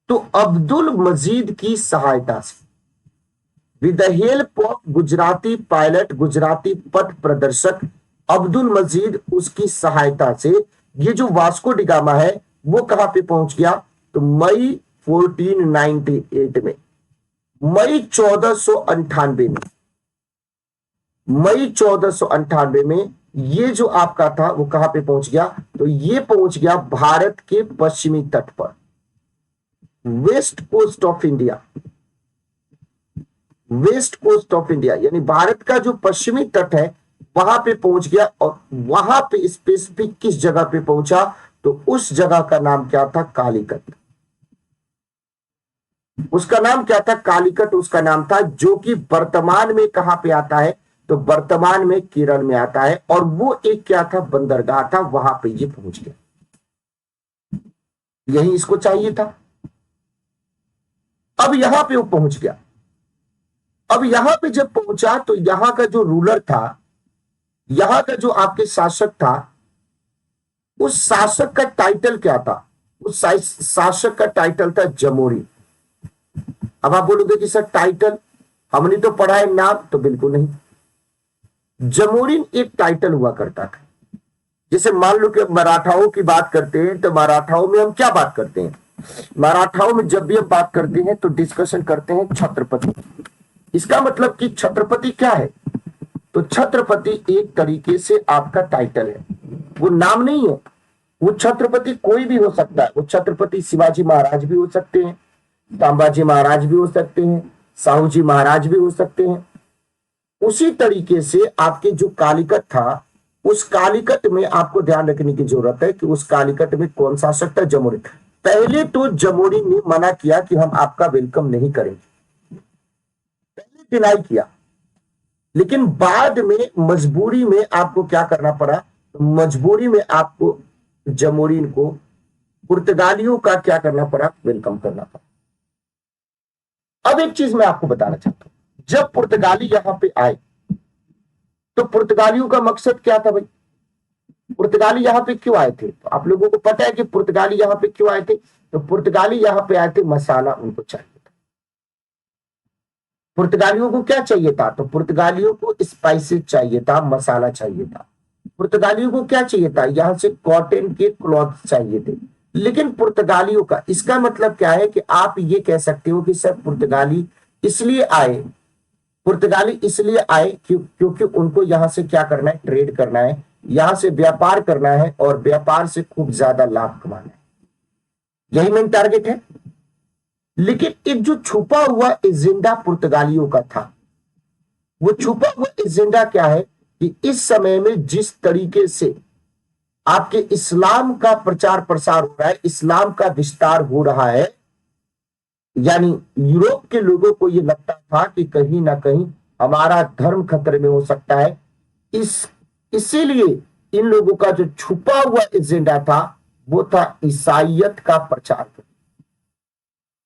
तो अब्दुल मजीद की सहायता से, with the help of Gujarati pilot, Gujarati पथ प्रदर्शक अब्दुल मजीद, उसकी सहायता से ये जो वास्को डिगामा है वो कहां पे पहुंच गया? तो मई 1498 में, मई 1498 में, मई 1498 में ये जो आपका था वो कहां पे पहुंच गया? तो ये पहुंच गया भारत के पश्चिमी तट पर, west coast of India. West coast of India यानी भारत का जो पश्चिमी तट है वहां पे पहुंच गया। और वहां पे स्पेसिफिक किस जगह पे पहुंचा? तो उस जगह का नाम क्या था? कालीकट। उसका नाम क्या था? कालीकट उसका नाम था, जो कि वर्तमान में कहां पे आता है? तो वर्तमान में केरल में आता है। और वो एक क्या था? बंदरगाह था, वहां पे ये पहुंच गया। यही इसको चाहिए था। अब यहां पे वो पहुंच गया। अब यहां पे जब पहुंचा तो यहां का जो रूलर था, यहां का जो आपके शासक था, उस शासक का टाइटल क्या था? उस शासक का टाइटल था जमोरी। अब आप बोलोगे कि सर टाइटल हमने तो पढ़ा है, नाम तो बिल्कुल नहीं। जमोरिन एक टाइटल हुआ करता था। जैसे मान लो कि मराठाओं की बात करते हैं, तो मराठाओं में हम क्या बात करते हैं? मराठाओं में जब भी हम बात करते हैं तो डिस्कशन करते हैं छत्रपति। इसका मतलब कि छत्रपति क्या है? तो छत्रपति एक तरीके से आपका टाइटल है, वो नाम नहीं है। वो छत्रपति कोई भी हो सकता है। वो छत्रपति शिवाजी महाराज भी हो सकते हैं, संभाजी महाराज भी हो सकते हैं, साहू जी महाराज भी हो सकते हैं। उसी तरीके से आपके जो कालीकट था, उस कालीकट में आपको ध्यान रखने की जरूरत है कि उस कालीकट में कौन शासक था? जमोरिन। पहले तो जमोरिन ने मना किया कि हम आपका वेलकम नहीं करेंगे, पहले डिनाई किया। लेकिन बाद में मजबूरी में आपको क्या करना पड़ा? मजबूरी में आपको जमोरिन को पुर्तगालियों का क्या करना पड़ा? वेलकम करना पड़ा। अब एक चीज मैं आपको बताना चाहता हूं, जब पुर्तगाली यहां पे आए तो पुर्तगालियों का मकसद क्या था भाई? पुर्तगाली यहां पे क्यों आए थे? तो आप लोगों को पता है कि पुर्तगाली यहां पे क्यों आए थे? तो पुर्तगाली यहां पे आए थे, मसाला उनको चाहिए था। पुर्तगालियों को क्या चाहिए था? तो पुर्तगालियों को स्पाइसेस चाहिए था, मसाला चाहिए था। पुर्तगालियों को क्या चाहिए था? यहां से कॉटन के क्लॉथ चाहिए थे। लेकिन पुर्तगालियों का, इसका मतलब क्या है कि आप ये कह सकते हो कि सर पुर्तगाली इसलिए आए, पुर्तगाली इसलिए आए क्योंकि उनको यहां से क्या करना है? ट्रेड करना है, यहां से व्यापार करना है और व्यापार से खूब ज्यादा लाभ कमाना है। यही मेन टारगेट है। लेकिन एक जो छुपा हुआ एजेंडा पुर्तगालियों का था, वो छुपा हुआ एजेंडा क्या है कि इस समय में जिस तरीके से आपके इस्लाम का प्रचार प्रसार हो रहा है, इस्लाम का विस्तार हो रहा है, यानी यूरोप के लोगों को यह लगता था कि कहीं ना कहीं हमारा धर्म खतरे में हो सकता है। इसीलिए इन लोगों का जो छुपा हुआ एजेंडा था वो था ईसाइयत का प्रचार करना।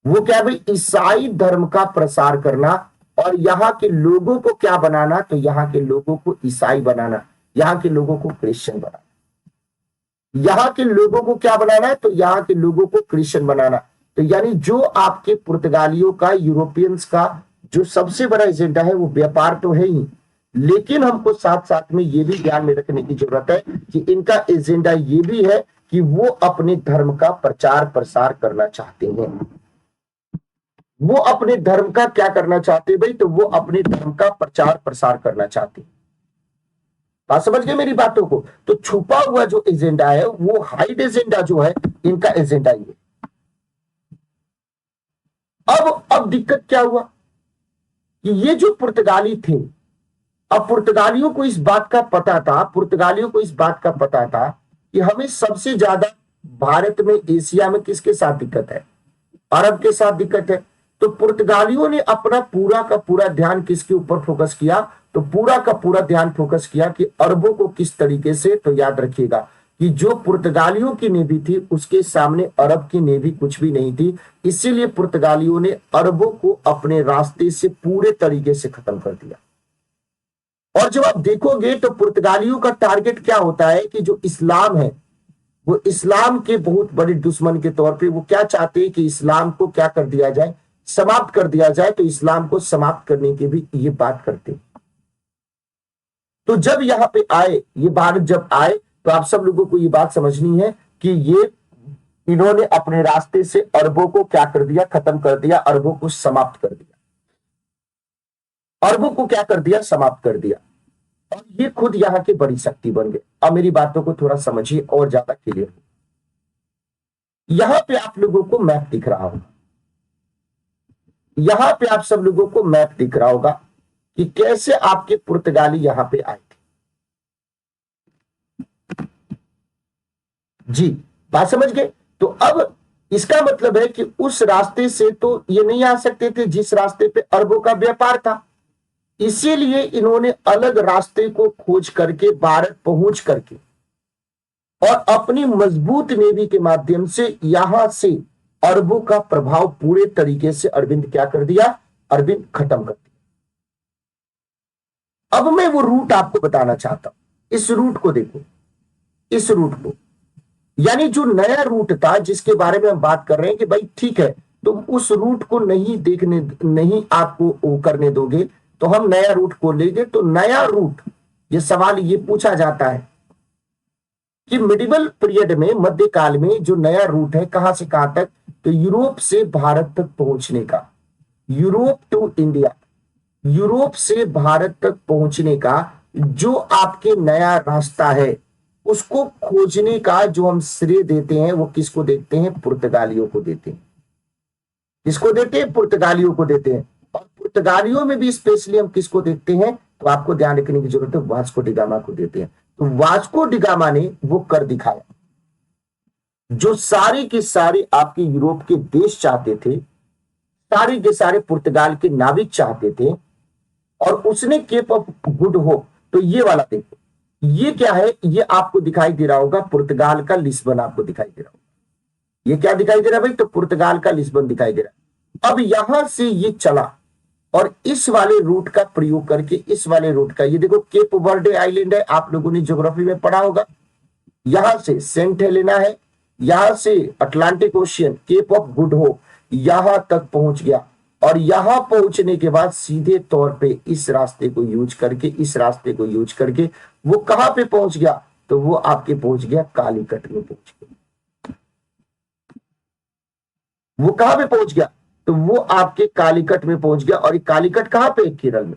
वो क्या भाई? ईसाई धर्म का प्रसार करना और यहाँ के लोगों को क्या बनाना? तो यहाँ के लोगों को ईसाई बनाना, यहाँ के लोगों को क्रिश्चियन बनाना। यहाँ के लोगों को क्या बनाना है? तो यहाँ के लोगों को क्रिश्चियन बनाना। तो यानी जो आपके पुर्तगालियों का, यूरोपियंस का जो सबसे बड़ा एजेंडा है वो व्यापार तो है ही, लेकिन हमको साथ साथ में ये भी ध्यान में रखने की जरूरत है कि इनका एजेंडा ये भी है कि वो अपने धर्म का प्रचार प्रसार करना चाहते हैं। वो अपने धर्म का क्या करना चाहते हैं भाई? तो वो अपने धर्म का प्रचार प्रसार करना चाहते हैं। बात समझ गए मेरी बातों को? तो छुपा हुआ जो एजेंडा है, वो हाइड एजेंडा जो है, इनका एजेंडा ये। अब दिक्कत क्या हुआ कि ये जो पुर्तगाली थे, अब पुर्तगालियों को इस बात का पता था, पुर्तगालियों को इस बात का पता था कि हमें सबसे ज्यादा भारत में, एशिया में किसके साथ दिक्कत है? अरब के साथ दिक्कत है। तो पुर्तगालियों ने अपना पूरा का पूरा ध्यान किसके ऊपर फोकस किया? तो पूरा का पूरा ध्यान फोकस किया कि अरबों को किस तरीके से, तो याद रखिएगा कि जो पुर्तगालियों की नेवी थी उसके सामने अरब की नेवी कुछ भी नहीं थी। इसीलिए पुर्तगालियों ने अरबों को अपने रास्ते से पूरे तरीके से खत्म कर दिया। और जब आप देखोगे तो पुर्तगालियों का टारगेट क्या होता है कि जो इस्लाम है, वो इस्लाम के बहुत बड़े दुश्मन के तौर पे वो क्या चाहते हैं कि इस्लाम को क्या कर दिया जाए? समाप्त कर दिया जाए। तो इस्लाम को समाप्त करने की भी ये बात करते हैं। तो जब यहां पे आए, ये भारत जब आए, तो आप सब लोगों को ये बात समझनी है कि ये इन्होंने अपने रास्ते से अरबों को क्या कर दिया? खत्म कर दिया, अरबों को समाप्त कर दिया। अरबों को क्या कर दिया? समाप्त कर दिया। और ये खुद यहाँ की बड़ी शक्ति बन गए। अब मेरी बातों को थोड़ा समझिए और ज्यादा क्लियर हो। यहां पे आप लोगों को मैप दिख रहा होगा, यहां पे आप सब लोगों को मैप दिख रहा होगा कि कैसे आपके पुर्तगाली यहां पे आए थे। जी, बात समझ गए? तो अब इसका मतलब है कि उस रास्ते से तो ये नहीं आ सकते थे जिस रास्ते पे अरबों का व्यापार था। इसीलिए इन्होंने अलग रास्ते को खोज करके भारत पहुंच करके और अपनी मजबूत नेवी के माध्यम से यहां से अरबों का प्रभाव पूरे तरीके से अरविंद क्या कर दिया? अरविंद खत्म कर दिया। अब मैं वो रूट आपको बताना चाहता हूं। इस रूट को देखो, इस रूट को, यानी जो नया रूट था जिसके बारे में हम बात कर रहे हैं कि भाई ठीक है तुम उस रूट को नहीं देखने, नहीं आपको वो करने दोगे तो हम नया रूट को लेंगे। तो नया रूट, ये सवाल ये पूछा जाता है कि मिडिवल पीरियड में, मध्यकाल में जो नया रूट है कहां से कहां तक? तो यूरोप से भारत तक पहुंचने का, यूरोप टू इंडिया, यूरोप से भारत तक पहुंचने का जो आपके नया रास्ता है, उसको खोजने का जो हम श्रेय देते हैं वो किसको देते हैं? पुर्तगालियों को देते हैं। किसको देते हैं? पुर्तगालियों को देते हैं। और पुर्तगालियों में भी स्पेशली हम किसको देखते हैं? तो आपको ध्यान रखने की जरूरत है, वास्को डिगामा को देते हैं। तो वास्को डिगामा ने वो कर दिखाया जो सारे के सारे आपके यूरोप के देश चाहते थे, सारे के सारे पुर्तगाल के नाविक चाहते थे। और उसने केप ऑफ गुड होप, तो ये वाला देखो, ये क्या है? ये आपको दिखाई दे रहा होगा पुर्तगाल का लिस्बन, आपको दिखाई दे रहा होगा। ये क्या दिखाई दे रहा है भाई? तो पुर्तगाल का लिस्बन दिखाई दे रहा है। अब यहां से ये चला और इस वाले रूट का प्रयोग करके, इस वाले रूट का, ये देखो केप वर्डे आइलैंड है, आप लोगों ने ज्योग्राफी में पढ़ा होगा। यहां से सेंट हेलेना है, यहां से Atlantic Ocean, Cape of Good Hope यहां तक पहुंच गया। और यहां पहुंचने के बाद सीधे तौर पे इस रास्ते को यूज करके, इस रास्ते को यूज करके वो कहां पे पहुंच गया? तो वो आपके पहुंच गया कालीकट में पहुंच गया। वो कहां पे पहुंच गया? तो वो आपके कालीकट में पहुंच गया। और ये कालीकट कहां पे? केरल में।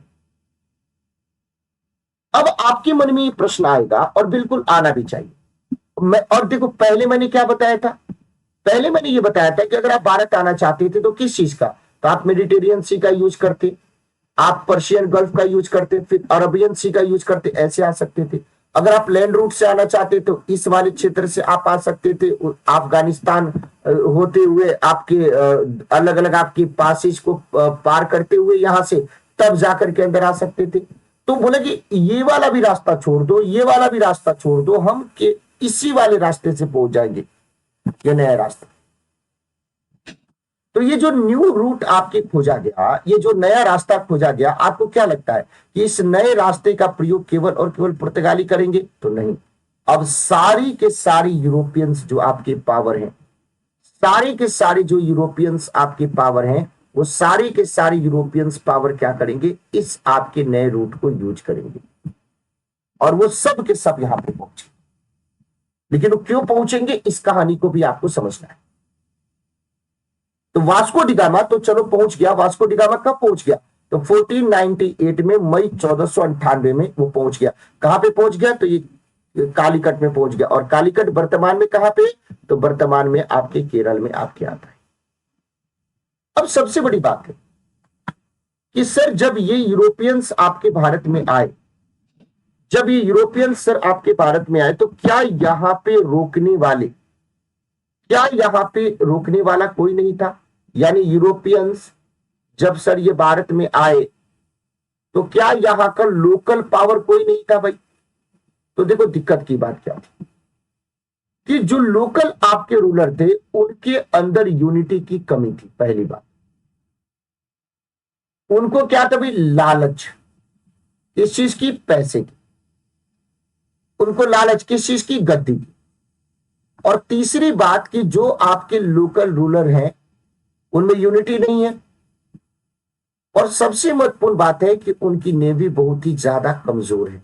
अब आपके मन में ये प्रश्न आएगा, और बिल्कुल आना भी चाहिए। मैं, और देखो पहले मैंने क्या बताया था? पहले मैंने ये बताया था कि अगर आप भारत आना चाहते थे तो किस चीज का? तो आप मेडिटेरियन सी का यूज करते, आप पर्शियन गल्फ का यूज करते, फिर अरबियन सी का यूज करते, ऐसे आ सकते थे। अगर आप लैंड रूट से आना चाहते तो इस वाले क्षेत्र से आप आ सकते थे, अफगानिस्तान होते हुए आपके अलग अलग आपके पासेज को पार करते हुए यहां से तब जाकर के अंदर आ सकते थे। तो बोले कि ये वाला भी रास्ता छोड़ दो, ये वाला भी रास्ता छोड़ दो, हम के इसी वाले रास्ते से पहुंच जाएंगे, ये नया रास्ता। तो ये जो न्यू रूट आपके खोजा गया, ये जो नया रास्ता खोजा गया, आपको क्या लगता है कि इस नए रास्ते का प्रयोग केवल और केवल पुर्तगाली करेंगे? तो नहीं। अब सारी के सारी यूरोपियंस जो आपके पावर हैं, सारे के सारे जो यूरोपियंस आपके पावर हैं, वो सारे के सारे यूरोपियंस पावर क्या करेंगे? इस आपके नए रूट को यूज करेंगे। और वो सब के सब यहां पे पहुंचे। लेकिन वो क्यों पहुंचेंगे इस कहानी को भी आपको समझना है। तो वास्को डिगामा तो चलो पहुंच गया। वास्को डिगामा कब पहुंच गया? तो 1498 में, मई 1498 में वो पहुंच गया। कहां पे पहुंच गया? तो ये कालीकट में पहुंच गया। और कालीकट वर्तमान में कहां पे? तो वर्तमान में आपके केरल में आपके आता है। अब सबसे बड़ी बात है कि सर जब ये यूरोपियंस आपके भारत में आए, जब ये यूरोपियंस सर आपके भारत में आए, तो क्या यहां पे रोकने वाले, क्या यहां पे रोकने वाला कोई नहीं था? यानी यूरोपियंस जब सर ये भारत में आए तो क्या यहां का लोकल पावर कोई नहीं था भाई? तो देखो दिक्कत की बात क्या थी कि जो लोकल आपके रूलर थे उनके अंदर यूनिटी की कमी थी। पहली बात, उनको क्या था भाई? लालच। किस चीज की? पैसे की। उनको लालच किस चीज की? गद्दी की। और तीसरी बात कि जो आपके लोकल रूलर हैं उनमें यूनिटी नहीं है। और सबसे महत्वपूर्ण बात है कि उनकी नेवी बहुत ही ज्यादा कमजोर है।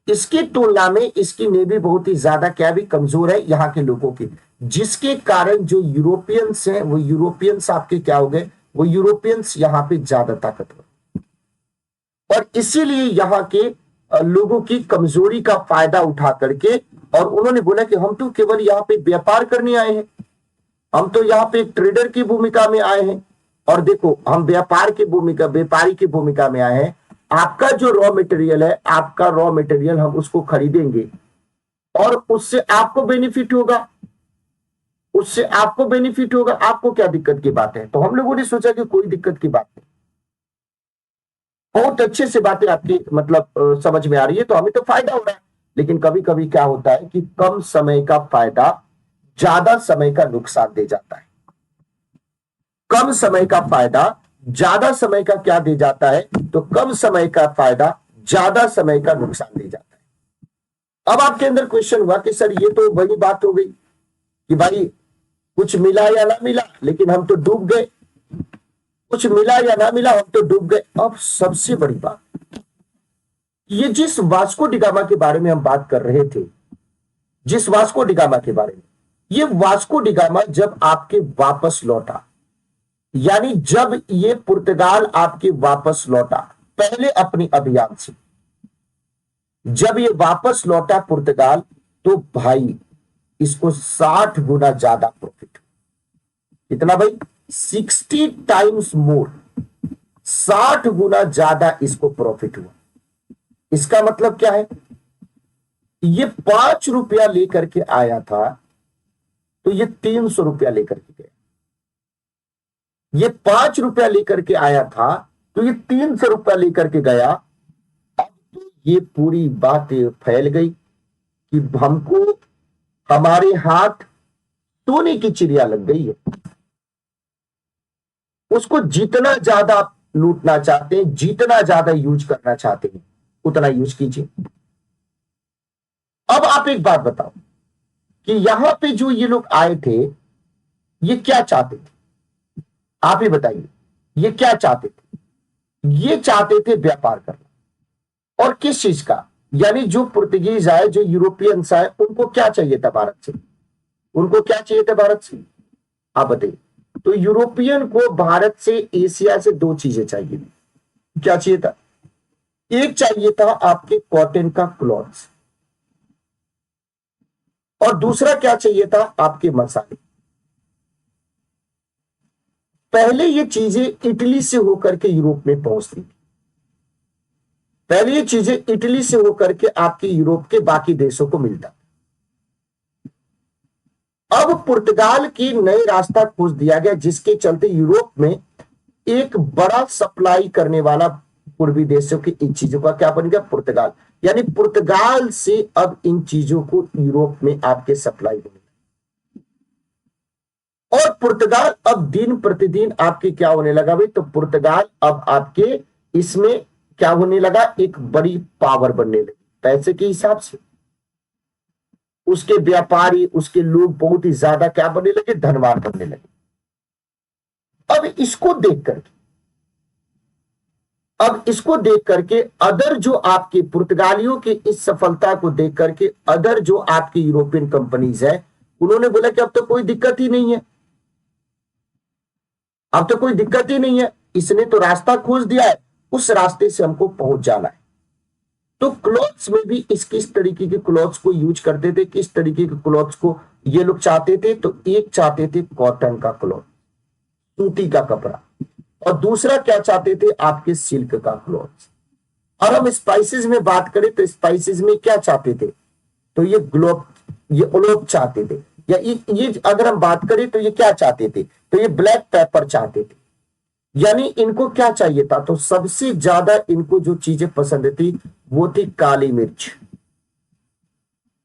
इसकी तुलना में इसकी नेवी बहुत ही ज्यादा क्या भी कमजोर है यहां के लोगों की, जिसके कारण जो यूरोपियंस हैं वो यूरोपियंस आपके क्या हो गए? वो यूरोपियंस यहां पे ज्यादा ताकतवर। और इसीलिए यहाँ के लोगों की कमजोरी का फायदा उठा करके और उन्होंने बोला कि हम तो केवल यहाँ पे व्यापार करने आए हैं, हम तो यहाँ पे एक ट्रेडर की भूमिका में आए हैं। और देखो हम व्यापार की भूमिका, व्यापारी की भूमिका में आए हैं। आपका जो रॉ मटेरियल है, आपका रॉ मटेरियल हम उसको खरीदेंगे और उससे आपको बेनिफिट होगा, उससे आपको बेनिफिट होगा। आपको क्या दिक्कत की बात है? तो हम लोगों ने सोचा कि कोई दिक्कत की बात नहीं, बहुत अच्छे से बातें आपकी मतलब समझ में आ रही है, तो हमें तो फायदा हो रहा है। लेकिन कभी कभी क्या होता है कि कम समय का फायदा ज्यादा समय का नुकसान दे जाता है। कम समय का फायदा ज्यादा समय का क्या दे जाता है? तो कम समय का फायदा ज्यादा समय का नुकसान दे जाता है। अब आपके अंदर क्वेश्चन हुआ कि सर ये तो वही बात हो गई कि भाई कुछ मिला या ना मिला लेकिन हम तो डूब गए, कुछ मिला या ना मिला हम तो डूब गए। अब सबसे बड़ी बात, ये जिस वास्को डिगामा के बारे में हम बात कर रहे थे, जिस वास्को डिगामा के बारे में, ये वास्को डिगामा जब आपके वापस लौटा, यानी जब ये पुर्तगाल आपके वापस लौटा पहले अपनी अभियान से, जब ये वापस लौटा पुर्तगाल, तो भाई इसको 60 गुना ज्यादा प्रॉफिट। कितना भाई? 60 टाइम्स मोर, 60 गुना ज्यादा इसको प्रॉफिट हुआ। इसका मतलब क्या है? ये 5 रुपया लेकर के आया था तो ये 300 रुपया लेकर के गया। ये 5 रुपया लेकर के आया था तो ये 300 रुपया लेकर के गया। अब तो ये पूरी बात फैल गई कि हमको, हमारे हाथ सोने की चिड़िया लग गई है। उसको जितना ज्यादा लूटना चाहते हैं, जितना ज्यादा यूज करना चाहते हैं, उतना यूज कीजिए। अब आप एक बात बताओ कि यहां पे जो ये लोग आए थे ये क्या चाहते थे? आप ही बताइए, ये क्या चाहते थे? ये चाहते थे व्यापार करना। और किस चीज का? यानी जो पुर्तगीज आए, जो यूरोपियंस आए, उनको क्या चाहिए था भारत से? उनको क्या चाहिए था भारत से? आप बताइए। तो यूरोपियन को भारत से, एशिया से दो चीजें चाहिए थी। क्या चाहिए था? एक चाहिए था आपके कॉटन का क्लॉथ्स, और दूसरा क्या चाहिए था? आपके मसाले। पहले ये चीजें इटली से होकर के यूरोप में पहुंचती थी। पहले ये चीजें इटली से होकर के आपके यूरोप के बाकी देशों को मिलता। अब पुर्तगाल की नई रास्ता खोज दिया गया, जिसके चलते यूरोप में एक बड़ा सप्लाई करने वाला पूर्वी देशों की इन चीजों का क्या बन गया? पुर्तगाल। यानी पुर्तगाल से अब इन चीजों को यूरोप में आपके सप्लाई होने, और पुर्तगाल अब दिन प्रतिदिन आपके क्या होने लगा भाई? तो पुर्तगाल अब आपके इसमें क्या होने लगा? एक बड़ी पावर बनने लगी पैसे के हिसाब से। उसके व्यापारी, उसके लोग बहुत ही ज्यादा क्या बनने लगे? धनवान बनने लगे। अब इसको देख करके अब इसको देख करके अदर जो आपके पुर्तगालियों की इस सफलता को देख करके अदर जो आपकी यूरोपियन कंपनीज है, उन्होंने बोला कि अब तो कोई दिक्कत ही नहीं है, अब तो कोई दिक्कत ही नहीं है, इसने तो रास्ता खोज दिया है, उस रास्ते से हमको पहुंच जाना है। तो क्लॉथ्स में भी इस किस तरीके के क्लॉथ्स को यूज करते थे, किस तरीके के क्लॉथ्स को ये लोग चाहते थे, तो एक चाहते थे कॉटन का क्लॉथ, सूती का कपड़ा, और दूसरा क्या चाहते थे, आपके सिल्क का क्लॉथ। और हम स्पाइसेस में बात करें तो स्पाइसेस में क्या चाहते थे, तो ये ओलोप चाहते थे, या ये अगर हम बात करें तो ये क्या चाहते थे, तो ये ब्लैक पेपर चाहते थे। यानी इनको क्या चाहिए था, तो सबसे ज्यादा इनको जो चीजें पसंद थी वो थी काली मिर्च।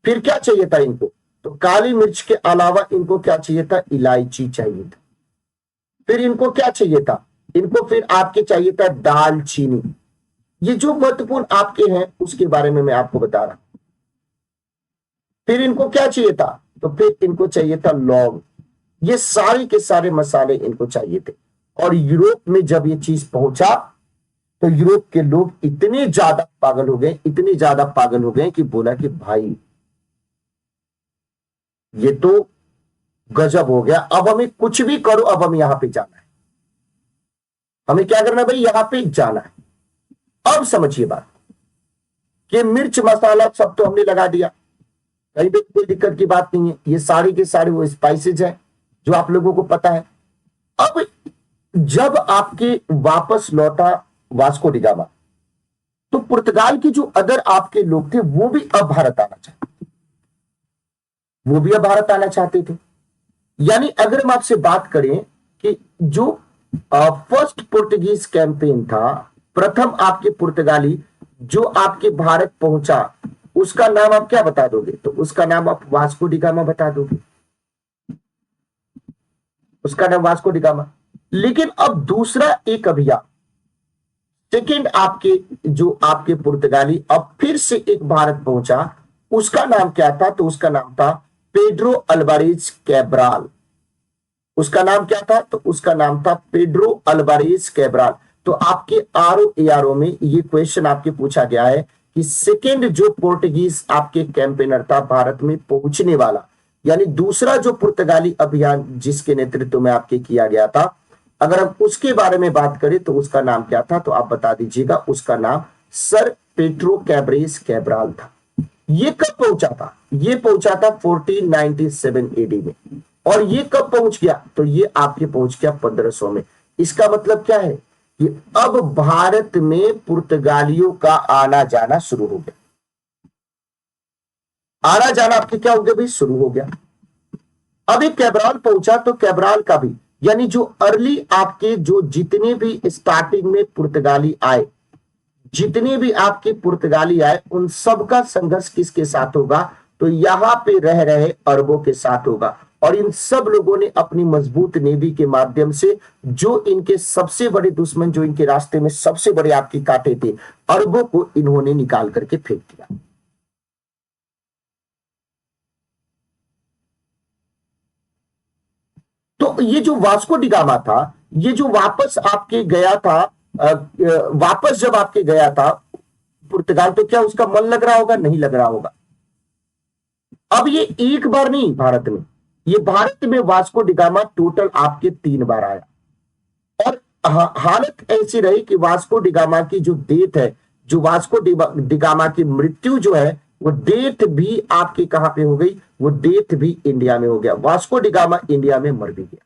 फिर क्या चाहिए था इनको, तो काली मिर्च के अलावा इनको क्या चाहिए था, इलायची चाहिए था। फिर इनको क्या चाहिए था, इनको फिर आपके चाहिए था दालचीनी। ये जो महत्वपूर्ण आपके हैं उसके बारे में मैं आपको बता रहा हूं। फिर इनको क्या चाहिए था, तो फिर इनको चाहिए था लौंग। ये सारे के सारे मसाले इनको चाहिए थे। और यूरोप में जब ये चीज पहुंचा तो यूरोप के लोग इतने ज्यादा पागल हो गए, इतने ज्यादा पागल हो गए कि बोला कि भाई ये तो गजब हो गया, अब हमें कुछ भी करो, अब हम यहां पे जाना है, हमें क्या करना है भाई, यहां पे जाना है। अब समझिए बात कि मिर्च मसाला सब तो हमने लगा दिया, कहीं भी कोई दिक्कत की बात नहीं है, ये सारी के सारे वो स्पाइसेज है जो आप लोगों को पता है। अब जब आपके वापस लौटा वास्को डिगामा, तो पुर्तगाल के जो अदर आपके लोग थे वो भी अब भारत आना चाहते, वो भी अब भारत आना चाहते थे। यानी अगर हम आपसे बात करें कि जो फर्स्ट पुर्तगीज कैंपेन था, प्रथम आपके पुर्तगाली जो आपके भारत पहुंचा, उसका नाम आप क्या बता दोगे, तो उसका नाम आप वास्को डिगामा बता दोगे, उसका नाम वास्को डिगामा। लेकिन अब दूसरा एक अभियान, सेकेंड आपके जो आपके पुर्तगाली अब फिर से एक भारत पहुंचा, उसका नाम क्या था, तो उसका नाम था पेड्रो अल्वारेज कैब्राल। उसका नाम क्या था, तो उसका नाम था पेड्रो अल्वारेज कैब्राल। तो आपके आरओ में ये क्वेश्चन आपके पूछा गया है कि सेकेंड जो पोर्टुगीज आपके कैंपेनर था भारत में पहुंचने वाला, यानी दूसरा जो पुर्तगाली अभियान जिसके नेतृत्व में आपके किया गया था, अगर हम उसके बारे में बात करें तो उसका नाम क्या था, तो आप बता दीजिएगा, उसका नाम सर पेड्रो कैब्रेस कैब्राल था। ये कब पहुंचा था, ये पहुंचा था 1497 एडी में। और ये कब पहुंच गया, तो ये आपके पहुंच गया 1500 में। इसका मतलब क्या है कि अब भारत में पुर्तगालियों का आना जाना शुरू हो गया, आना जाना आपके क्या हो गया भाई, शुरू हो गया। अब एक कैब्राल पहुंचा, तो कैब्राल का भी, यानी जो अर्ली आपके जो जितने भी स्टार्टिंग में पुर्तगाली आए, जितने भी आपके पुर्तगाली आए, उन सबका संघर्ष किसके साथ होगा, तो यहां पे रह रहे अरबों के साथ होगा। और इन सब लोगों ने अपनी मजबूत नेवी के माध्यम से जो इनके सबसे बड़े दुश्मन, जो इनके रास्ते में सबसे बड़े आपके कांटे थे, अरबों को इन्होंने निकाल करके फेंक दिया। तो ये जो वास्को डिगामा था, ये जो वापस आपके गया था, वापस जब आपके गया था पुर्तगाल, तो क्या उसका मन लग रहा होगा, नहीं लग रहा होगा। अब ये एक बार नहीं भारत में, ये भारत में वास्को डिगामा टोटल आपके 3 बार आया। और हालत ऐसी रही कि वास्को डिगामा की जो डेथ है, जो वास्को डिगामा की मृत्यु जो है, वो डेथ भी आपकी कहां पे हो गई, वो डेथ भी इंडिया में हो गया। वास्को डिगामा इंडिया में मर भी गया,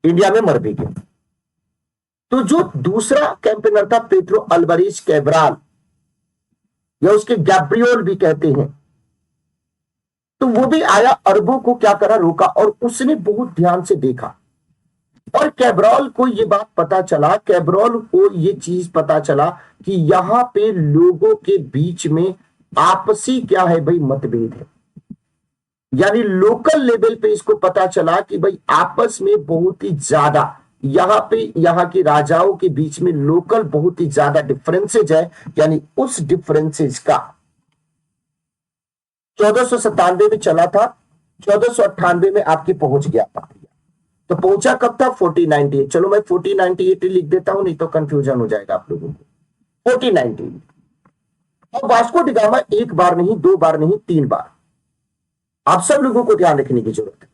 इंडिया में मर भी गया। तो जो दूसरा कैंपेनर था पेड्रो अल्वारेज कैब्राल, या उसके गैब्रियोल भी कहते हैं, तो वो भी आया, अरबों को क्या करा, रोका, और उसने बहुत ध्यान से देखा। और कैब्राल को ये बात पता चला, कैब्राल को ये चीज पता चला कि यहां पे लोगों के बीच में आपसी क्या है भाई, मतभेद है। यानी लोकल लेवल पे इसको पता चला कि भाई आपस में बहुत ही ज्यादा यहां पे, यहां के राजाओं के बीच में लोकल बहुत ही ज्यादा डिफरेंसेज है। यानी उस डिफरेंसेज का 1497 में चला था, 1498 में आपके पहुंच गया था। तो पहुंचा कब था 1498। चलो मैं 1498 लिख देता हूं, नहीं तो कंफ्यूजन हो जाएगा आप लोगों को। 1498। अब वास्को डी गामा एक बार नहीं, दो बार नहीं, तीन बार। आप सब लोगों को ध्यान रखने की जरूरत है।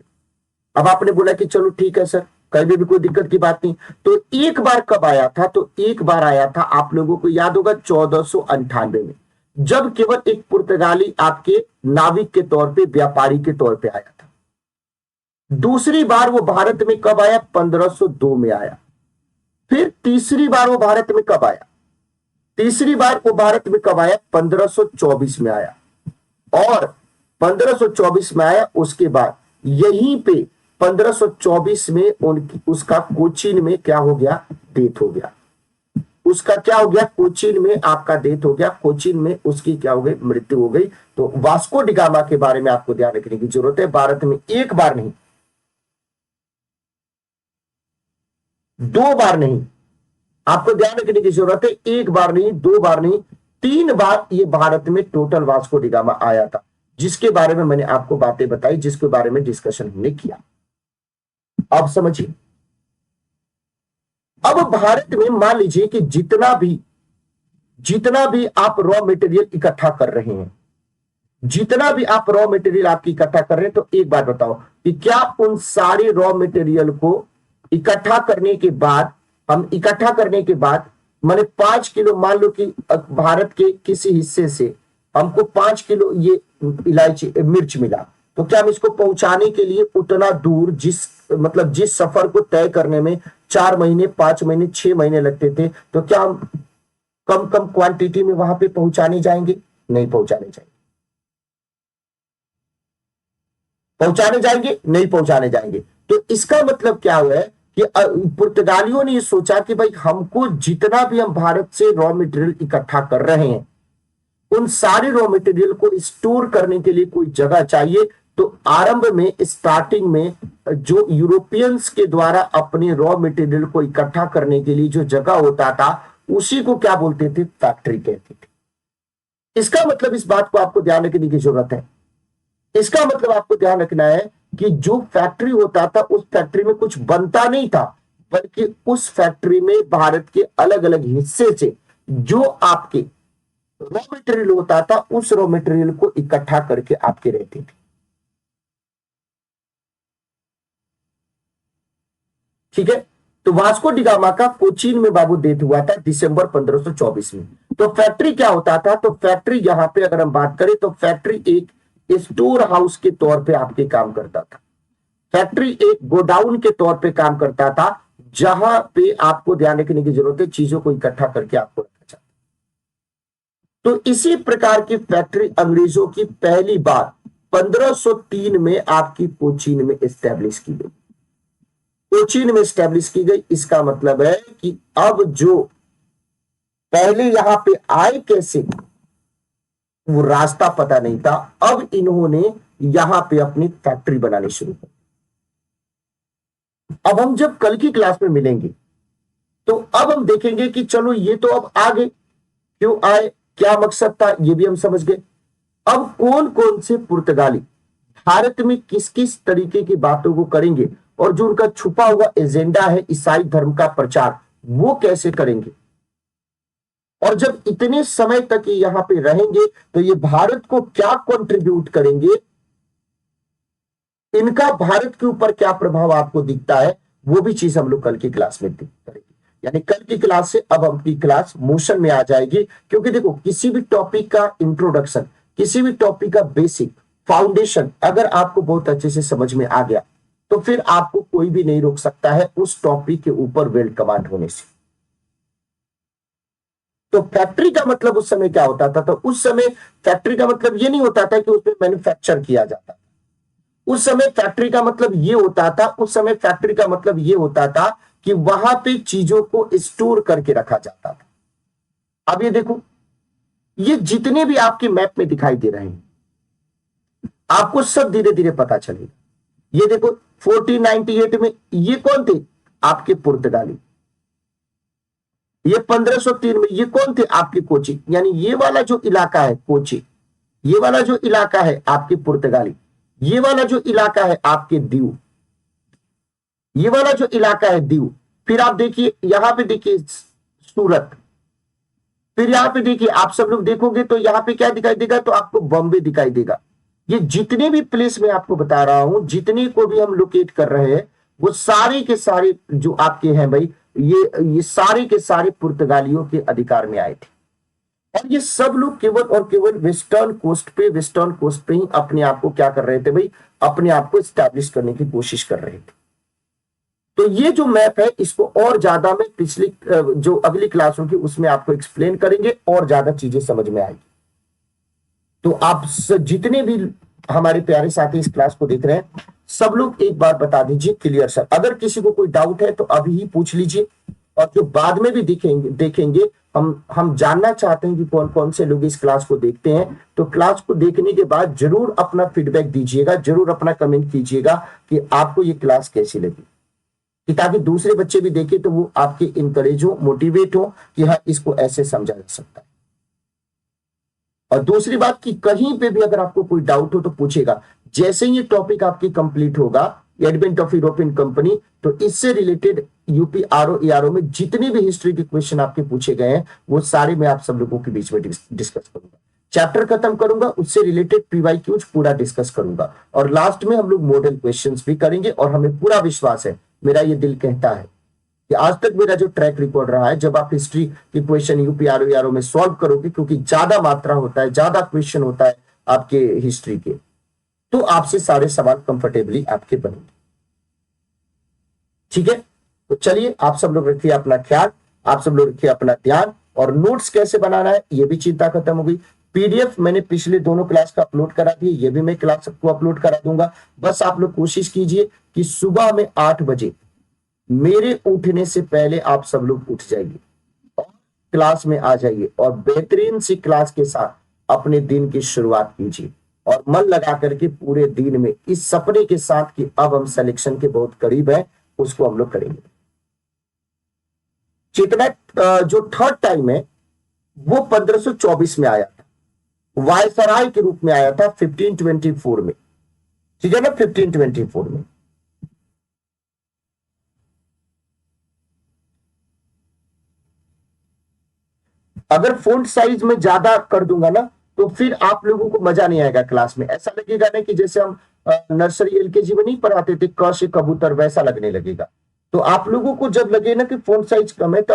अब आपने बोला कि चलो ठीक है सर, कहीं भी कोई दिक्कत की बात नहीं। तो एक बार कब आया था? तो एक बार आया था, आप लोगों को याद होगा, 1498 में, जब केवल एक पुर्तगाली आपके नाविक के तौर पे, व्यापारी के तौर पे आया था। दूसरी बार वो भारत में कब आया? 1502 में आया। फिर तीसरी बार वो भारत में कब आया? तीसरी बार वो भारत में कब आया? 1524 में आया। और 1524 में आया, उसके बाद यहीं पे 1524 में उनकी उसका कोचीन में क्या हो गया? डेथ हो गया। उसका क्या हो गया? कोचीन में आपका डेथ हो गया, कोचीन में उसकी क्या हो गई? मृत्यु हो गई। तो वास्को डी गामा के बारे में आपको ध्यान रखने की जरूरत है। भारत में एक बार नहीं, दो बार नहीं, आपको ध्यान रखने की जरूरत है। एक बार नहीं, दो बार नहीं, तीन बार ये भारत में टोटल वास्को डी गामा आया था, जिसके बारे में मैंने आपको बातें बताई, जिसके बारे में डिस्कशन हमने किया। अब समझिए, अब भारत में मान लीजिए कि जितना भी आप रॉ मटेरियल इकट्ठा कर रहे हैं, जितना भी आप रॉ मटेरियल आपकी इकट्ठा कर रहे हैं, तो एक बात बताओ कि क्या उन सारे रॉ मटेरियल को इकट्ठा करने के बाद, हम इकट्ठा करने के बाद मैंने 5 किलो, मान लो कि भारत के किसी हिस्से से हमको 5 किलो ये इलायची मिर्च मिला, तो क्या हम इसको पहुंचाने के लिए उतना दूर, जिस सफर को तय करने में 4 महीने, 5 महीने, 6 महीने लगते थे, तो क्या हम कम कम क्वांटिटी में वहां पे पहुंचाने जाएंगे? नहीं पहुंचाने जाएंगे। पहुंचाने जाएंगे? नहीं पहुंचाने जाएंगे। तो इसका मतलब क्या हुआ है कि पुर्तगालियों ने ये सोचा कि भाई हमको जितना भी हम भारत से रॉ मटेरियल इकट्ठा कर रहे हैं, उन सारे रॉ मटेरियल को स्टोर करने के लिए कोई जगह चाहिए। तो आरंभ में, स्टार्टिंग में, जो यूरोपियंस के द्वारा अपने रॉ मटेरियल को इकट्ठा करने के लिए जो जगह होता था, उसी को क्या बोलते थे? फैक्ट्री कहते थे। इसका मतलब, इस बात को आपको ध्यान रखने की जरूरत है। इसका मतलब आपको ध्यान रखना है कि जो फैक्ट्री होता था, उस फैक्ट्री में कुछ बनता नहीं था, बल्कि उस फैक्ट्री में भारत के अलग अलग हिस्से से जो आपके रॉ मटेरियल होता था, उस रॉ मटेरियल को इकट्ठा करके आपके रहते थे। ठीक है। तो वास्को डी गामा का कोचीन में बाबू डेथ हुआ था दिसंबर 1524 में। तो फैक्ट्री क्या होता था? तो फैक्ट्री, यहां पे अगर हम बात करें, तो फैक्ट्री एक स्टोर हाउस के तौर पे आपके काम करता था। फैक्ट्री एक गोडाउन के तौर पे काम करता था, जहां पे आपको ध्यान रखने की जरूरत है, चीजों को इकट्ठा करके आपको रखा जाता। तो इसी प्रकार की फैक्ट्री अंग्रेजों की पहली बार 1503 में आपकी कोचीन में स्टैब्लिश की गई। कोचीन में स्टैब्लिश की गई, इसका मतलब है कि अब जो पहले यहां पे आए कैसे, वो रास्ता पता नहीं था। अब इन्होंने यहां पे अपनी फैक्ट्री बनानी शुरू की। अब हम जब कल की क्लास में मिलेंगे, तो अब हम देखेंगे कि चलो ये तो अब आ गए, क्यों आए, क्या मकसद था, ये भी हम समझ गए। अब कौन कौन से पुर्तगाली भारत में किस किस तरीके की बातों को करेंगे, और जो उनका छुपा हुआ एजेंडा है ईसाई धर्म का प्रचार, वो कैसे करेंगे, और जब इतने समय तक ये यहां पे रहेंगे, तो ये भारत को क्या कंट्रीब्यूट करेंगे, इनका भारत के ऊपर क्या प्रभाव आपको दिखता है, वो भी चीज हम लोग कल की क्लास में करेंगे। यानी कल की क्लास से अब अपनी क्लास मोशन में आ जाएगी। क्योंकि देखो, किसी भी टॉपिक का इंट्रोडक्शन, किसी भी टॉपिक का बेसिक फाउंडेशन अगर आपको बहुत अच्छे से समझ में आ गया, तो फिर आपको कोई भी नहीं रोक सकता है उस टॉपिक के ऊपर वेल कमांड होने से। तो फैक्ट्री का मतलब उस समय क्या होता था? तो उस समय फैक्ट्री का मतलब ये नहीं होता था कि उसमें मैन्युफैक्चर किया जाता था। उस समय फैक्ट्री का मतलब ये होता था, उस समय फैक्ट्री का मतलब ये होता था कि वहां पे चीजों को स्टोर करके रखा जाता था। अब ये देखो, ये जितने भी आपके मैप में दिखाई दे रहे हैं, आपको सब धीरे धीरे पता चलेगा। ये देखो, 1498 में ये कौन थे? आपके पुर्तगाली। ये 1503 में ये कौन थे? आपके कोची। यानी ये वाला जो इलाका है कोची, ये वाला जो इलाका है आपके पुर्तगाली, ये वाला जो इलाका है आपके दीव, ये वाला जो इलाका है दीव, फिर आप देखिए यहां पे देखिए सूरत, फिर यहाँ पे देखिए आप सब लोग देखोगे तो यहाँ पे क्या दिखाई देगा, तो आपको बॉम्बे दिखाई देगा। ये जितने भी प्लेस मैं आपको बता रहा हूं, जितने को भी हम लोकेट कर रहे हैं, वो सारे के सारे जो आपके हैं भाई, ये सारे के सारे पुर्तगालियों के अधिकार में आए थे। और ये सब लोग केवल और केवल वेस्टर्न कोस्ट पे ही अपने आप को क्या कर रहे थे भाई, अपने आप को स्टैब्लिश करने की कोशिश कर रहे थे। तो ये जो मैप है, इसको और ज्यादा मैं पिछली जो अगली क्लास होगी उसमें आपको एक्सप्लेन करेंगे और ज्यादा चीजें समझ में आएगी। तो आप जितने भी हमारे प्यारे साथी इस क्लास को देख रहे हैं, सब लोग एक बार बता दीजिए क्लियर सर। अगर किसी को कोई डाउट है तो अभी ही पूछ लीजिए, और जो बाद में भी देखेंगे हम जानना चाहते हैं कि कौन कौन से लोग इस क्लास को देखते हैं। तो क्लास को देखने के बाद जरूर अपना फीडबैक दीजिएगा, जरूर अपना कमेंट कीजिएगा कि आपको ये क्लास कैसी लगी, कि ताकि दूसरे बच्चे भी देखें तो वो आपके इंकरेज हो, मोटिवेट हो कि हाँ इसको ऐसे समझा जा सकता है। और दूसरी बात कि कहीं पे भी अगर आपको कोई डाउट हो तो पूछेगा। जैसे ही ये टॉपिक आपकी कंप्लीट होगा, एडवेंट ऑफ यूरोपियन कंपनी, तो इससे रिलेटेड यूपी आरओ ईआरओ में जितने भी हिस्ट्री के क्वेश्चन आपके पूछे गए हैं, वो सारे मैं आप सब लोगों के बीच में डिस्कस करूंगा। चैप्टर खत्म करूंगा, उससे रिलेटेड पीवाईक्यूज पूरा डिस्कस करूंगा, और लास्ट में हम लोग मॉडल क्वेश्चंस भी करेंगे। और हमें पूरा विश्वास है, मेरा ये दिल कहता है कि आज तक मेरा जो ट्रैक रिकॉर्ड रहा है, जब आप हिस्ट्री की क्वेश्चन यूपी आरओ में सॉल्व करोगे, क्योंकि ज्यादा मात्रा होता है, ज्यादा क्वेश्चन होता है आपके हिस्ट्री के, तो आपसे सारे सवाल कंफर्टेबली आपके बनेंगे। ठीक है, तो चलिए आप सब लोग रखिए अपना ख्याल, आप सब लोग रखिए अपना ध्यान। और नोट्स कैसे बनाना है ये भी चिंता खत्म हो गई। पीडीएफ मैंने पिछले दोनों क्लास का अपलोड करा दिए, ये भी मैं क्लास सबको अपलोड करा दूंगा। बस आप लोग कोशिश कीजिए कि सुबह में 8 बजे मेरे उठने से पहले आप सब लोग उठ जाइए और क्लास में आ जाइए, और बेहतरीन सी क्लास के साथ अपने दिन की शुरुआत कीजिए, और मन लगा करके पूरे दिन में इस सपने के साथ कि अब हम सिलेक्शन के बहुत करीब है, उसको हम लोग करेंगे। चेतना जो थर्ड टाइम है वो 1524 में आया था, वायसराय के रूप में आया था 1524 में, ठीक है ना, 1524 में। अगर फोंट साइज में ज्यादा कर दूंगा ना, तो फिर आप लोगों को मजा नहीं आएगा क्लास में। ऐसा लगेगा ना कि जैसे हम नर्सरी एलकेजी में नहीं पढ़ाते थे क से कबूतर, वैसा लगने लगेगा। तो आप लोगों को जब लगे ना कि फोन साइज कम है, तो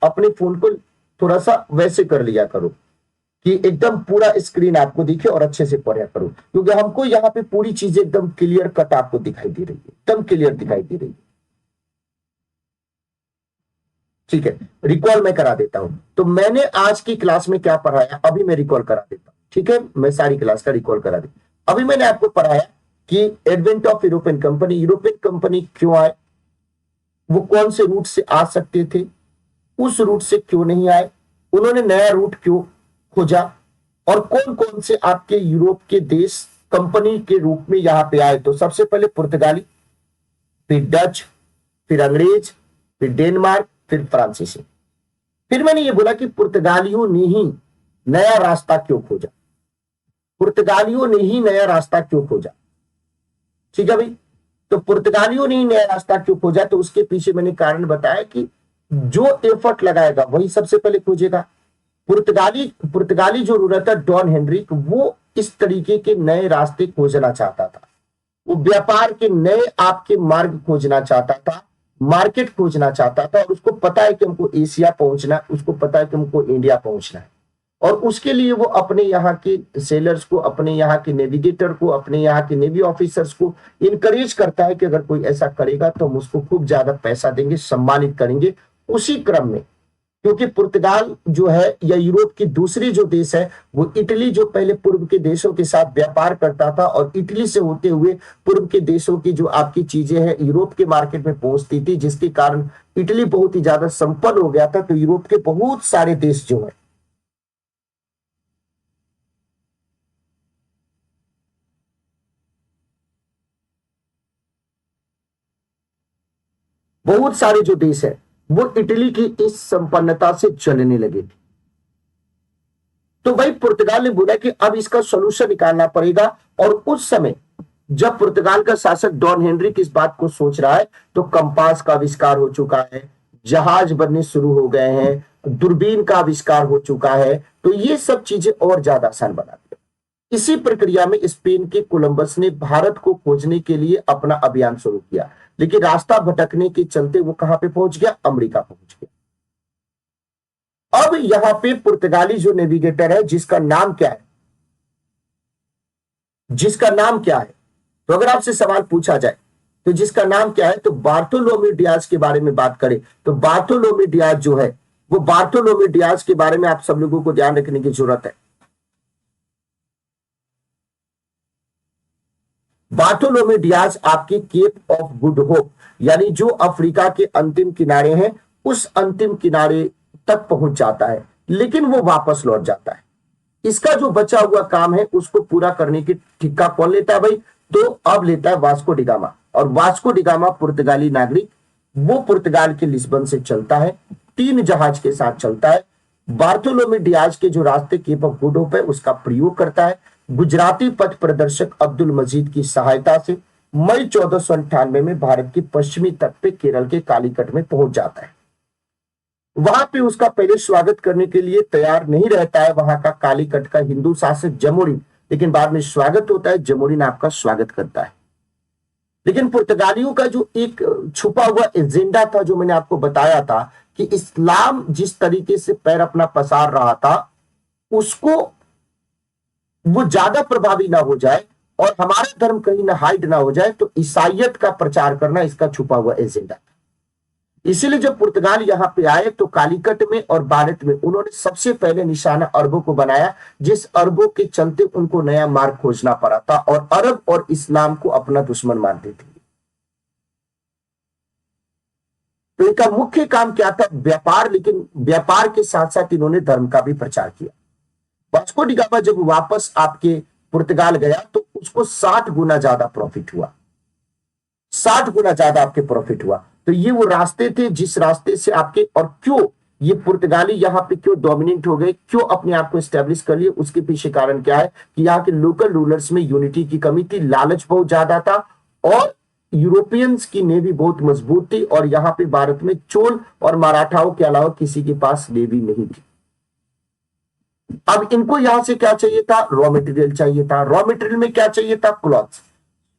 अपने फोन को थोड़ा सा वैसे कर लिया करो कि एकदम पूरा स्क्रीन आपको दिखे और अच्छे से पढ़ा करो, क्योंकि हमको यहाँ पे पूरी चीजें एकदम क्लियर कट आपको दिखाई दे रही है, एकदम क्लियर दिखाई दे रही है। ठीक है, रिकॉल मैं करा देता हूं। तो मैंने आज की क्लास में क्या पढ़ाया, अभी मैं रिकॉल करा देता हूं। ठीक है, मैं सारी क्लास का रिकॉल करा दी। अभी मैंने आपको पढ़ाया कि advent of European company, European company क्यों आए, वो कौन से रूट से आ सकते थे, उस रूट से क्यों नहीं आए, उन्होंने नया रूट क्यों खोजा, और कौन कौन से आपके यूरोप के देश कंपनी के रूप में यहां पे आए। तो सबसे पहले पुर्तगाली, फिर डच, फिर अंग्रेज, फिर डेनमार्क, फिर फ्रांसीसी। फिर मैंने ये बोला कि पुर्तगालियों ने ही नया रास्ता क्यों खोजा, पुर्तगालियों ने ही नया रास्ता क्यों खोजा। ठीक है भाई, तो पुर्तगालियों ने ही नया रास्ता क्यों खोजा, तो उसके पीछे मैंने कारण बताया कि जो एफर्ट लगाएगा वही सबसे पहले खोजेगा। पुर्तगाली जो रूलर था डॉन हेनरिक, वो इस तरीके के नए रास्ते खोजना चाहता था, वो व्यापार के नए आपके मार्ग खोजना चाहता था, मार्केट खोजना चाहता था। और उसको पता है कि हमको एशिया पहुंचना है, उसको पता है कि हमको इंडिया पहुंचना है, और उसके लिए वो अपने यहाँ के सेलर्स को, अपने यहाँ के नेविगेटर को, अपने यहाँ के नेवी ऑफिसर्स को इनकरेज करता है कि अगर कोई ऐसा करेगा तो हम उसको खूब ज्यादा पैसा देंगे, सम्मानित करेंगे। उसी क्रम में, क्योंकि पुर्तगाल जो है या यूरोप की दूसरी जो देश है वो इटली, जो पहले पूर्व के देशों के साथ व्यापार करता था, और इटली से होते हुए पूर्व के देशों की जो आपकी चीजें हैं यूरोप के मार्केट में पहुंचती थी, जिसके कारण इटली बहुत ही ज्यादा संपन्न हो गया था। तो यूरोप के बहुत सारे देश जो है, बहुत सारे जो देश है वो इटली की इस संपन्नता से जलने लगे थे। तो भाई पुर्तगाल ने बोला कि अब इसका सोल्यूशन निकालना पड़ेगा, और उस समय जब पुर्तगाल का शासक डॉन हेनरिक इस बात को सोच रहा है तो कंपास का आविष्कार हो चुका है, जहाज बनने शुरू हो गए हैं, दूरबीन का आविष्कार हो चुका है, तो ये सब चीजें और ज्यादा आसान बना दी। इसी प्रक्रिया में स्पेन के कोलंबस ने भारत को खोजने के लिए अपना अभियान शुरू किया, लेकिन रास्ता भटकने के चलते वो कहां पे पहुंच गया? अमेरिका पहुंच गया। अब यहां पे पुर्तगाली जो नेविगेटर है, जिसका नाम क्या है, जिसका नाम क्या है, तो अगर आपसे सवाल पूछा जाए तो जिसका नाम क्या है, तो बार्थोलोमी डियाज के बारे में बात करें तो बार्थोलोमी डियाज जो है, वो बार्थोलोमी डियाज के बारे में आप सब लोगों को ध्यान रखने की जरूरत है। बार्थोलोमी डियाज आपके केप ऑफ गुड होप, यानी जो अफ्रीका के अंतिम किनारे हैं, उस अंतिम किनारे तक पहुंच जाता है, लेकिन वो वापस लौट जाता है। इसका जो बचा हुआ काम है उसको पूरा करने की ठिक्का कौन लेता है भाई? तो अब लेता है वास्को डिगामा। और वास्को डिगामा पुर्तगाली नागरिक, वो पुर्तगाल के लिस्बन से चलता है, 3 जहाज के साथ चलता है। बार्थोलोमी डियाज के जो रास्ते केप ऑफ गुड होप है उसका प्रयोग करता है। गुजराती पथ प्रदर्शक अब्दुल मजीद की सहायता से मई 1498 में भारत के पश्चिमी तट पे केरल के कालीकट में पहुंच जाता है। वहां पे उसका पहले स्वागत करने के लिए तैयार नहीं रहता है वहां का कालीकट का हिंदू शासक जमोरी, लेकिन बाद में स्वागत होता है, जमोरी ने आपका स्वागत करता है। लेकिन पुर्तगालियों का जो एक छुपा हुआ एजेंडा था, जो मैंने आपको बताया था कि इस्लाम जिस तरीके से पैर अपना पसार रहा था, उसको वो ज्यादा प्रभावी ना हो जाए और हमारा धर्म कहीं ना हाइड ना हो जाए, तो ईसाइयत का प्रचार करना इसका छुपा हुआ एजेंडा था। इसीलिए जब पुर्तगाल यहां पे आए तो कालीकट में और भारत में उन्होंने सबसे पहले निशाना अरबों को बनाया, जिस अरबों के चलते उनको नया मार्ग खोजना पड़ा था, और अरब और इस्लाम को अपना दुश्मन मानते थे। तो इनका मुख्य काम क्या था? व्यापार, लेकिन व्यापार के साथ साथ इन्होंने धर्म का भी प्रचार किया। वास्को डी गामा जब वापस आपके पुर्तगाल गया तो उसको 60 गुना ज्यादा प्रॉफिट हुआ, 60 गुना ज्यादा आपके प्रॉफिट हुआ। तो ये वो रास्ते थे जिस रास्ते से आपके, और क्यों ये पुर्तगाली यहाँ पे क्यों डोमिनेंट हो गए, क्यों अपने आप को स्टैब्लिश कर लिए, उसके पीछे कारण क्या है कि यहाँ के लोकल रूलर्स में यूनिटी की कमी थी, लालच बहुत ज्यादा था, और यूरोपियंस की नेवी बहुत मजबूत थी, और यहाँ पे भारत में चोल और मराठाओं के अलावा किसी के पास नेवी नहीं थी। अब इनको यहां से क्या चाहिए था? रॉ मटेरियल चाहिए था। रॉ मटेरियल में क्या चाहिए था? क्लॉथ्स,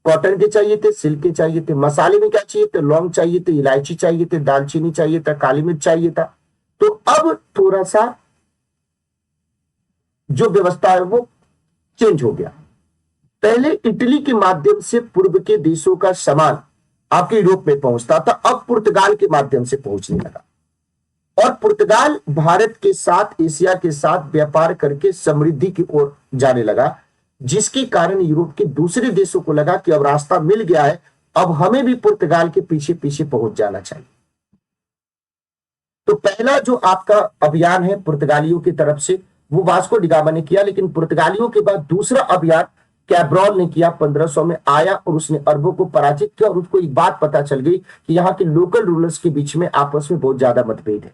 कॉटन के चाहिए थे, सिल्क के चाहिए थे। मसाले में क्या चाहिए थे? लौंग चाहिए थे, इलायची चाहिए थे, दालचीनी चाहिए था, काली मिर्च चाहिए था। तो अब थोड़ा सा जो व्यवस्था है वो चेंज हो गया। पहले इटली के माध्यम से पूर्व के देशों का सामान आपके यूरोप में पहुंचता था, अब पुर्तगाल के माध्यम से पहुंचने लगा, और पुर्तगाल भारत के साथ, एशिया के साथ व्यापार करके समृद्धि की ओर जाने लगा, जिसके कारण यूरोप के दूसरे देशों को लगा कि अब रास्ता मिल गया है, अब हमें भी पुर्तगाल के पीछे पीछे पहुंच जाना चाहिए। तो पहला जो आपका अभियान है पुर्तगालियों की तरफ से, वो वास्को डी गामा ने किया, लेकिन पुर्तगालियों के बाद दूसरा अभियान कैब्रॉल ने किया। 1500 में आया और उसने अरबों को पराजित किया, और उसको एक बात पता चल गई कि यहाँ के लोकल रूलर्स के बीच में आपस में बहुत ज्यादा मतभेद है।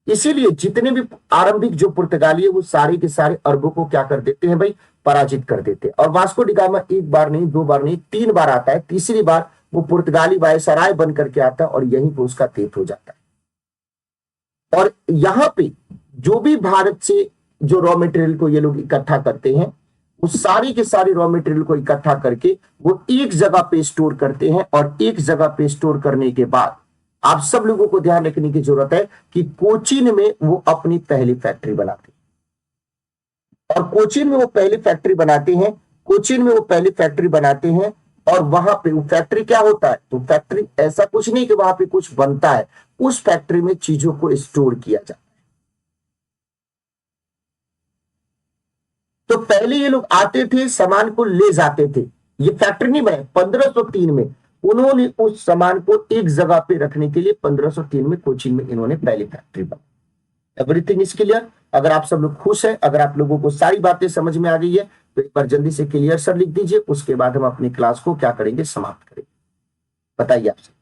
इसीलिए जितने भी आरंभिक जो पुर्तगाली है वो सारे के सारे अरबों को क्या कर देते हैं भाई? पराजित कर देते हैं। और वास्को डी गामा एक बार नहीं, 2 बार नहीं, 3 बार आता है। तीसरी बार वो पुर्तगाली वायसराय बन करके आता है और यहीं पर उसका तेत हो जाता है। और यहां पे जो भी भारत से जो रॉ मटेरियल को ये लोग इकट्ठा करते हैं, उस सारी के सारे रॉ मटेरियल को इकट्ठा करके वो एक जगह पे स्टोर करते हैं, और एक जगह पे स्टोर करने के बाद आप सब लोगों को ध्यान रखने की जरूरत है कि कोचीन में वो अपनी पहली फैक्ट्री बनाते हैं। और कोचीन में वो पहली फैक्ट्री बनाते हैं, कोचीन में वो पहली फैक्ट्री बनाते हैं, और वहां पे वो फैक्ट्री क्या होता है? तो फैक्ट्री ऐसा कुछ नहीं कि वहां पे कुछ बनता है, उस फैक्ट्री में चीजों को स्टोर किया जाता है। तो पहले ये लोग आते थे, सामान को ले जाते थे। ये फैक्ट्री नहीं बने। 1503 में उन्होंने उस सामान को एक जगह पे रखने के लिए 1503 में कोचीन में इन्होंने पहली फैक्ट्री बनाई। Everything is clear? अगर आप सब लोग खुश हैं, अगर आप लोगों को सारी बातें समझ में आ गई है, तो एक बार जल्दी से क्लियर सर लिख दीजिए। उसके बाद हम अपनी क्लास को क्या करेंगे? समाप्त करेंगे। बताइए आप सब।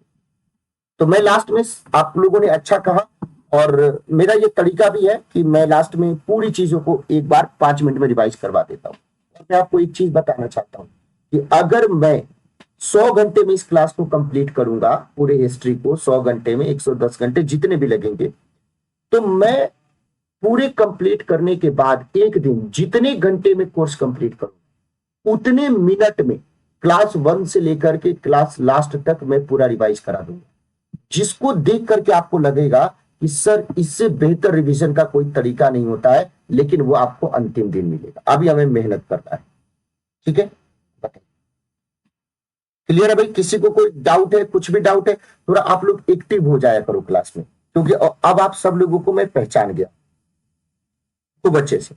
तो मैं लास्ट में, आप लोगों ने अच्छा कहा, और मेरा ये तरीका भी है कि मैं लास्ट में पूरी चीजों को एक बार 5 मिनट में रिवाइज करवा देता हूं। और मैं आपको एक चीज बताना चाहता हूं कि अगर मैं 100 घंटे में इस क्लास को कंप्लीट करूंगा, पूरे हिस्ट्री को 100 घंटे में, 110 घंटे जितने भी लगेंगे, तो मैं पूरे कंप्लीट करने के बाद एक दिन जितने घंटे में कोर्स कंप्लीट करूं, उतने मिनट में क्लास 1 से लेकर के क्लास लास्ट तक मैं पूरा रिवाइज करा दूंगा। जिसको देख करके आपको लगेगा कि सर इससे बेहतर रिवीजन का कोई तरीका नहीं होता है, लेकिन वो आपको अंतिम दिन मिलेगा। अभी हमें मेहनत करना है, ठीक है? बताइए, क्लियर है भाई? किसी को कोई डाउट है? कुछ भी डाउट है, थोड़ा आप लोग एक्टिव हो जाया करो क्लास में, क्योंकि अब आप सब लोगों को मैं पहचान गया खूब अच्छे से,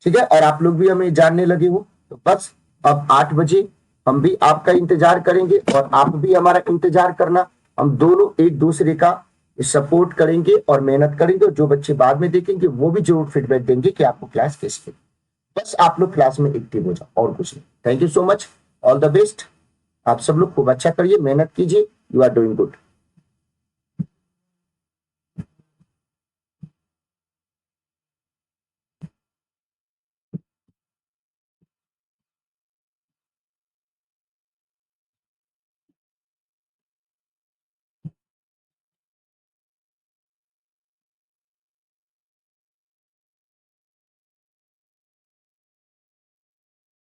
ठीक है? और आप लोग भी हमें जानने लगे हो। तो बस अब 8 बजे हम भी आपका इंतजार करेंगे और आप भी हमारा इंतजार करना। हम दोनों एक दूसरे का सपोर्ट करेंगे और मेहनत करेंगे, और जो बच्चे बाद में देखेंगे वो भी जरूर फीडबैक देंगे कि आपको क्लास कैसी लगी। बस आप लोग क्लास में एक्टिव हो जाओ और कुछ नहीं। Thank you so much, all the best. आप सब लोग खूब अच्छा करिए, मेहनत कीजिए, यू आर डूइंग गुड।